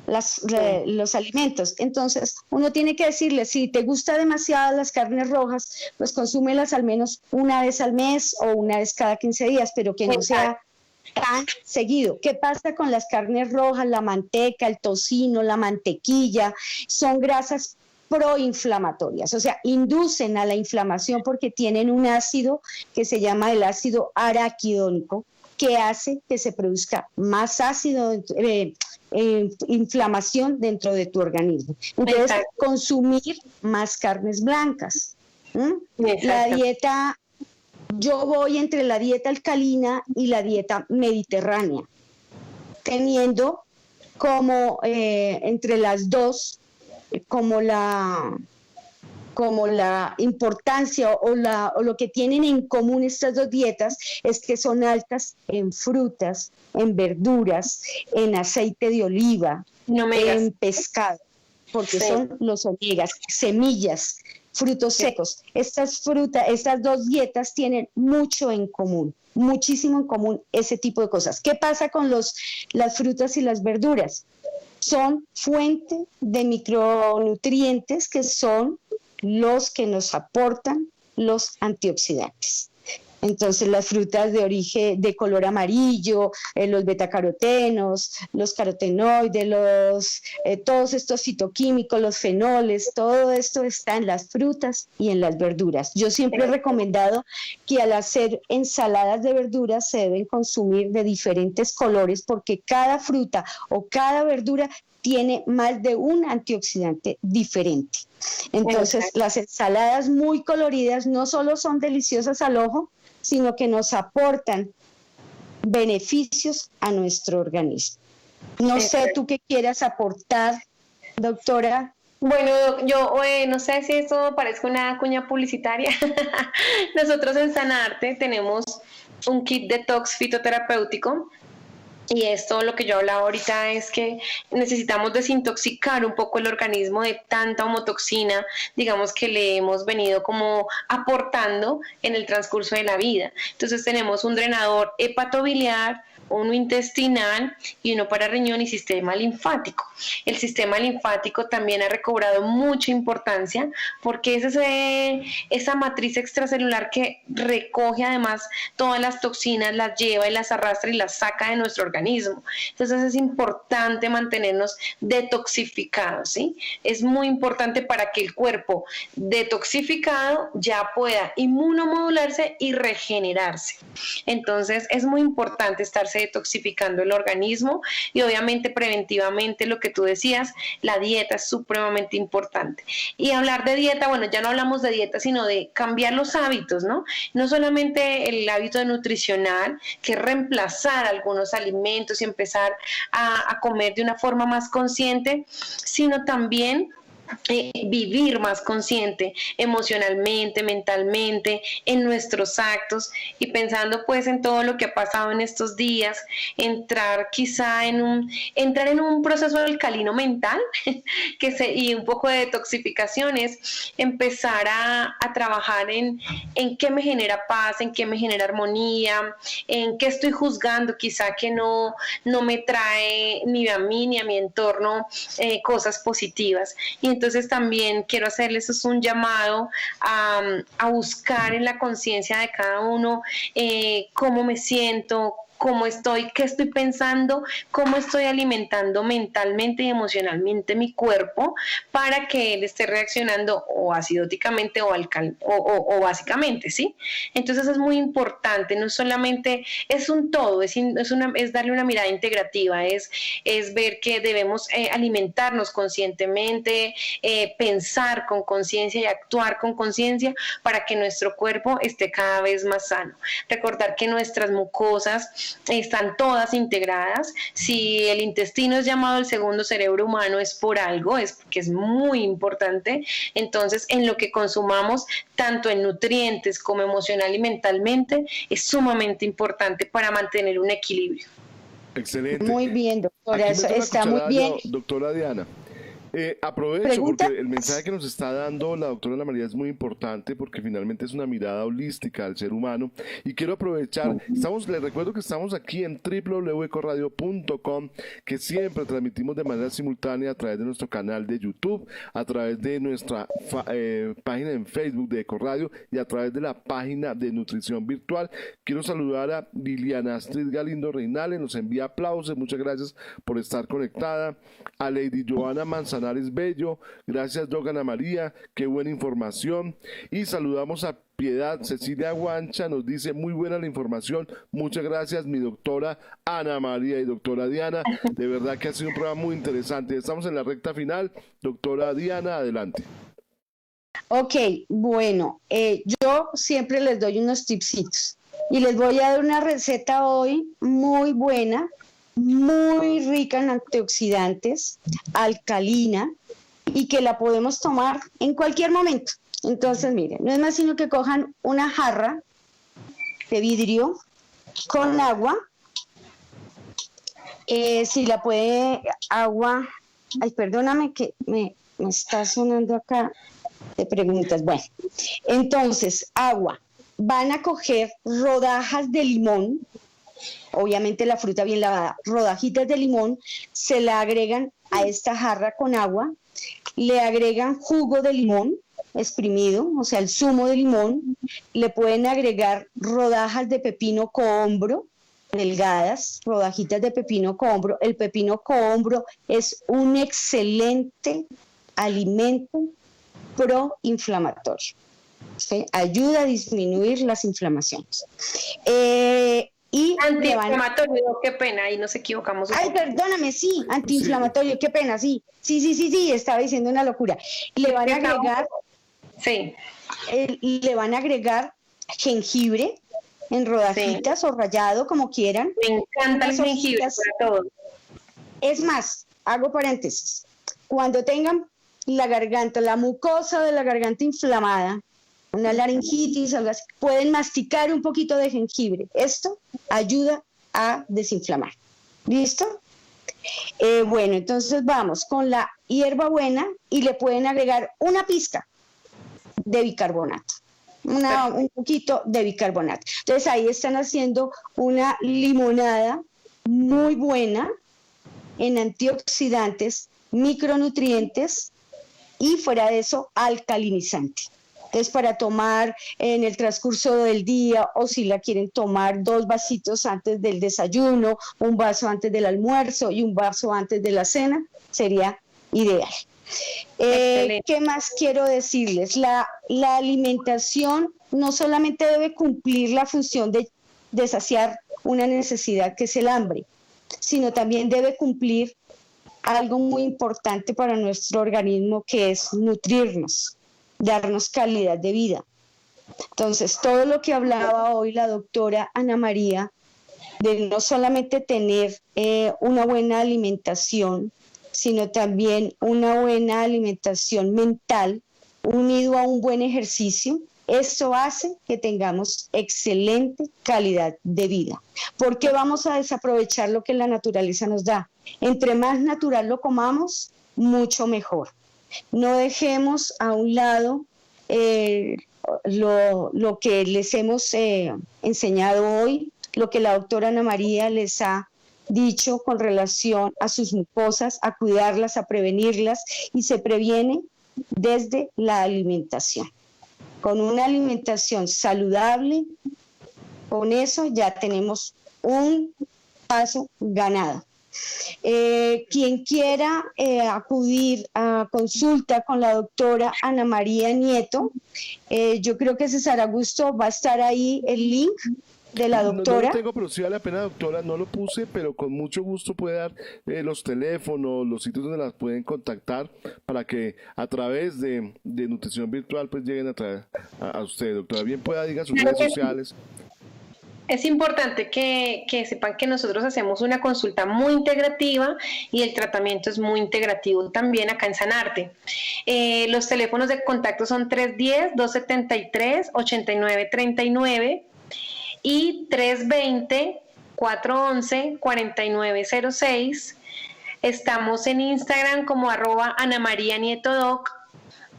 Los alimentos. Entonces, uno tiene que decirle, si te gusta demasiado las carnes rojas, pues consúmelas al menos una vez al mes o una vez cada 15 días, pero que no sea tan seguido. ¿Qué pasa con las carnes rojas, la manteca, el tocino, la mantequilla? Son grasas proinflamatorias, o sea, inducen a la inflamación porque tienen un ácido que se llama el ácido araquidónico, que hace que se produzca más ácido, inflamación dentro de tu organismo. Entonces, consumir más carnes blancas. La dieta, yo voy entre la dieta alcalina y la dieta mediterránea, teniendo como entre las dos, como la importancia o lo que tienen en común estas dos dietas es que son altas en frutas, en verduras, en aceite de oliva, en pescado, porque son los omegas, semillas, frutos secos. Estas dos dietas tienen mucho en común, muchísimo en común ese tipo de cosas. ¿Qué pasa con las frutas y las verduras? Son fuente de micronutrientes que son los que nos aportan los antioxidantes. Entonces las frutas de origen de color amarillo, los betacarotenos, los carotenoides, todos estos fitoquímicos, los fenoles, todo esto está en las frutas y en las verduras. Yo siempre he recomendado que al hacer ensaladas de verduras se deben consumir de diferentes colores porque cada fruta o cada verdura tiene más de un antioxidante diferente. Entonces, las ensaladas muy coloridas no solo son deliciosas al ojo, sino que nos aportan beneficios a nuestro organismo. No sé tú qué quieras aportar, doctora. Bueno, yo no sé si esto parezca una cuña publicitaria. Nosotros en Sanarte tenemos un kit detox fitoterapéutico. Y esto, lo que yo hablaba ahorita, es que necesitamos desintoxicar un poco el organismo de tanta homotoxina, digamos, que le hemos venido como aportando en el transcurso de la vida. Entonces tenemos un drenador hepatobiliar, uno intestinal y uno para riñón y sistema linfático. El sistema linfático también ha recobrado mucha importancia porque es esa matriz extracelular que recoge además todas las toxinas, las lleva y las arrastra y las saca de nuestro organismo. Entonces es importante mantenernos detoxificados, ¿sí? Es muy importante para que el cuerpo detoxificado ya pueda inmunomodularse y regenerarse. Entonces es muy importante estarse detoxificando el organismo y obviamente preventivamente lo que tú decías, la dieta es supremamente importante. Y hablar de dieta, bueno, ya no hablamos de dieta, sino de cambiar los hábitos, ¿no? No solamente el hábito nutricional, que es reemplazar algunos alimentos y empezar a comer de una forma más consciente, sino también vivir más consciente emocionalmente, mentalmente, en nuestros actos y pensando pues en todo lo que ha pasado en estos días, entrar en un proceso alcalino mental y un poco de detoxificación es empezar a trabajar en qué me genera paz, en qué me genera armonía, en qué estoy juzgando quizá que no me trae ni a mí ni a mi entorno cosas positivas. Y entonces también quiero hacerles un llamado a buscar en la conciencia de cada uno cómo me siento, cómo estoy, qué estoy pensando, cómo estoy alimentando mentalmente y emocionalmente mi cuerpo para que él esté reaccionando o acidóticamente o básicamente, ¿sí? Entonces es muy importante, no solamente es un todo, es darle una mirada integrativa, es ver que debemos alimentarnos conscientemente, pensar con conciencia y actuar con conciencia para que nuestro cuerpo esté cada vez más sano. Recordar que nuestras mucosas están todas integradas. Si el intestino es llamado el segundo cerebro humano es por algo, es porque es muy importante. Entonces, en lo que consumamos, tanto en nutrientes como emocional y mentalmente, es sumamente importante para mantener un equilibrio. Excelente. Muy bien, doctora, eso está muy bien. Doctora Diana. Aprovecho porque el mensaje que nos está dando la doctora Ana María es muy importante porque finalmente es una mirada holística al ser humano y quiero aprovechar, les recuerdo que estamos aquí en www.ecoradio.com, que siempre transmitimos de manera simultánea a través de nuestro canal de YouTube, a través de nuestra página en Facebook de Ecoradio y a través de la página de Nutrición Virtual. Quiero saludar a Liliana Astrid Galindo Reinales, nos envía aplausos, muchas gracias por estar conectada, a Lady Joana Manzanares Bello, gracias Ana María, qué buena información, y saludamos a Piedad Cecilia Guancha, nos dice muy buena la información, muchas gracias mi doctora Ana María y doctora Diana, de verdad que ha sido un programa muy interesante. Estamos en la recta final, doctora Diana, adelante. Ok, bueno, yo siempre les doy unos tipsitos y les voy a dar una receta hoy muy buena, muy rica en antioxidantes, alcalina, y que la podemos tomar en cualquier momento. Entonces, miren, no es más sino que cojan una jarra de vidrio con agua, si la puede, agua, ay, perdóname que me está sonando acá de preguntas. Bueno, entonces, agua, van a coger rodajas de limón, obviamente la fruta bien lavada, rodajitas de limón, se la agregan a esta jarra con agua, le agregan jugo de limón exprimido, o sea, el zumo de limón, le pueden agregar rodajas de pepino cohombro, delgadas, rodajitas de pepino cohombro. El pepino cohombro es un excelente alimento proinflamatorio, ¿sí? Ayuda a disminuir las inflamaciones. Y antiinflamatorio, qué pena, ahí nos equivocamos. Ay, perdóname, sí, antiinflamatorio, qué pena, sí, estaba diciendo una locura. Le van a agregar, le van a agregar jengibre en rodajitas o rallado, como quieran. Me encanta el jengibre para todo. Es más, hago paréntesis, cuando tengan la garganta, la mucosa de la garganta inflamada, una laringitis, algo así, pueden masticar un poquito de jengibre. Esto ayuda a desinflamar. ¿Listo? Bueno, entonces vamos con la hierbabuena y le pueden agregar una pizca de bicarbonato. Un poquito de bicarbonato. Entonces ahí están haciendo una limonada muy buena en antioxidantes, micronutrientes y fuera de eso, alcalinizante. Entonces, para tomar en el transcurso del día o si la quieren tomar 2 vasitos antes del desayuno, un vaso antes del almuerzo y un vaso antes de la cena, sería ideal. ¿Qué más quiero decirles? La alimentación no solamente debe cumplir la función de saciar una necesidad que es el hambre, sino también debe cumplir algo muy importante para nuestro organismo, que es nutrirnos, darnos calidad de vida. Entonces, todo lo que hablaba hoy la doctora Ana María, de no solamente tener una buena alimentación, sino también una buena alimentación mental, unido a un buen ejercicio, eso hace que tengamos excelente calidad de vida. ¿Por qué vamos a desaprovechar lo que la naturaleza nos da? Entre más natural lo comamos, mucho mejor. No dejemos a un lado lo que les hemos enseñado hoy, lo que la doctora Ana María les ha dicho con relación a sus mucosas, a cuidarlas, a prevenirlas, y se previene desde la alimentación. Con una alimentación saludable, con eso ya tenemos un paso ganado. Quien quiera acudir a consulta con la doctora Ana María Nieto, yo creo que César Augusto va a estar ahí el link de la doctora. No lo tengo, pero sí vale la pena, doctora. No lo puse, pero con mucho gusto puede dar los teléfonos, los sitios donde las pueden contactar para que a través de nutrición virtual pues lleguen a usted, doctora. Bien pueda, diga sus redes sociales. Es importante que sepan que nosotros hacemos una consulta muy integrativa y el tratamiento es muy integrativo también acá en Sanarte. Los teléfonos de contacto son 310-273-8939 y 320-411-4906. Estamos en Instagram como @AnaMariaNietoDoc,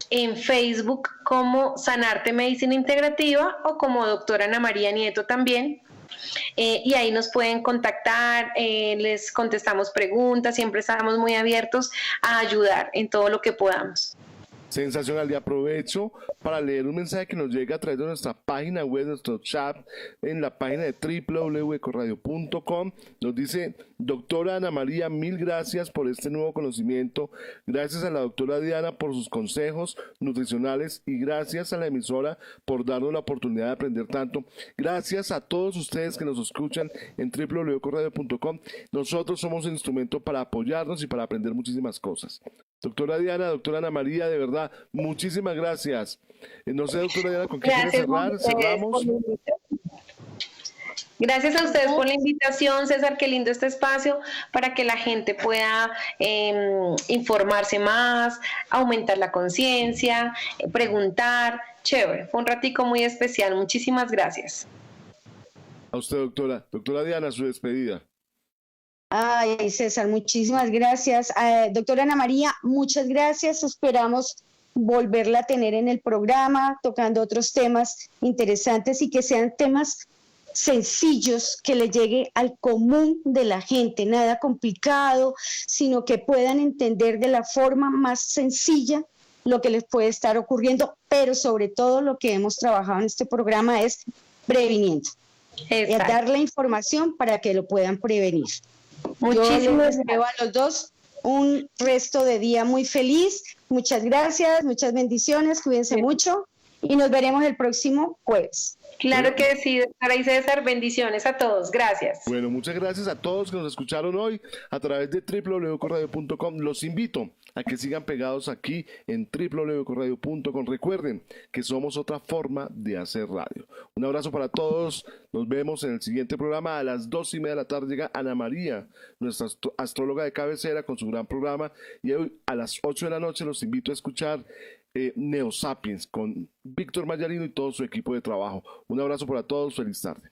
en Facebook como Sanarte Medicina Integrativa o como doctora Ana María Nieto también. Y ahí nos pueden contactar, les contestamos preguntas, siempre estamos muy abiertos a ayudar en todo lo que podamos. Sensacional, y aprovecho para leer un mensaje que nos llega a través de nuestra página web, nuestro chat, en la página de www.ecoradio.com. Nos dice: doctora Ana María, mil gracias por este nuevo conocimiento, gracias a la doctora Diana por sus consejos nutricionales y gracias a la emisora por darnos la oportunidad de aprender tanto. Gracias a todos ustedes que nos escuchan en www.ecoradio.com. Nosotros somos un instrumento para apoyarnos y para aprender muchísimas cosas. Doctora Diana, doctora Ana María, de verdad, muchísimas gracias. No sé, doctora Diana, ¿con qué quiere cerrar? ¿Cerramos? Gracias a ustedes por la invitación, César, qué lindo este espacio para que la gente pueda informarse más, aumentar la conciencia, preguntar. Chévere, fue un ratico muy especial, muchísimas gracias. A usted, doctora. Doctora Diana, su despedida. Ay, César, muchísimas gracias. Doctora Ana María, muchas gracias. Esperamos volverla a tener en el programa, tocando otros temas interesantes y que sean temas sencillos, que le llegue al común de la gente, nada complicado, sino que puedan entender de la forma más sencilla lo que les puede estar ocurriendo, pero sobre todo lo que hemos trabajado en este programa es previniendo. Dar la información para que lo puedan prevenir. Yo les deseo a los dos un resto de día muy feliz. Muchas gracias, muchas bendiciones, cuídense mucho y nos veremos el próximo jueves. Claro que sí, doctora y César, bendiciones a todos, gracias. Bueno, muchas gracias a todos que nos escucharon hoy a través de www.ecoradio.com. Los invito a que sigan pegados aquí en www.ecoradio.com. Recuerden que somos otra forma de hacer radio. Un abrazo para todos, nos vemos en el siguiente programa. A las 2:30 de la tarde llega Ana María, nuestra astróloga de cabecera, con su gran programa, y hoy a las 8 de la noche los invito a escuchar Neosapiens con Víctor Mayarino y todo su equipo de trabajo. Un abrazo para todos, feliz tarde.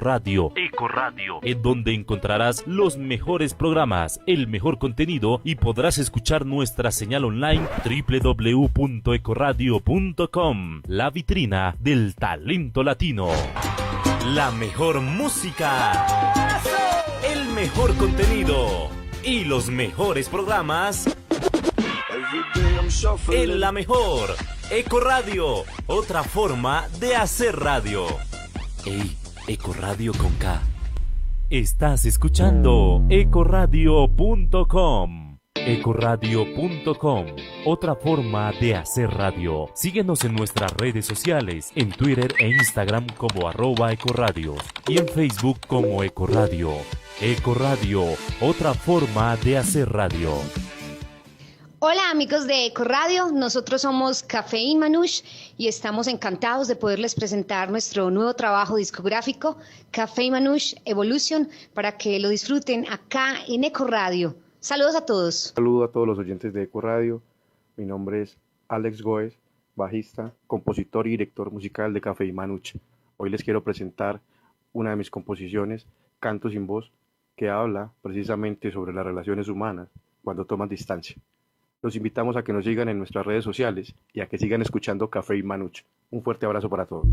Radio, en donde encontrarás los mejores programas, el mejor contenido y podrás escuchar nuestra señal online www.ecoradio.com, la vitrina del talento latino. La mejor música, el mejor contenido y los mejores programas en la mejor Ecoradio, otra forma de hacer radio. Ey, Ecoradio con K. Estás escuchando ecoradio.com. Ecoradio.com, otra forma de hacer radio. Síguenos en nuestras redes sociales, en Twitter e Instagram como @ecoradio y en Facebook como Ecoradio. Ecoradio, otra forma de hacer radio. Hola amigos de Ecoradio, nosotros somos Café y Manush y estamos encantados de poderles presentar nuestro nuevo trabajo discográfico, Café y Manush Evolution, para que lo disfruten acá en Ecoradio. Saludos a todos. Saludo a todos los oyentes de Ecoradio. Mi nombre es Alex Goes, bajista, compositor y director musical de Café y Manush. Hoy les quiero presentar una de mis composiciones, Canto sin voz, que habla precisamente sobre las relaciones humanas cuando toman distancia. Los invitamos a que nos sigan en nuestras redes sociales y a que sigan escuchando Café y Manush. Un fuerte abrazo para todos.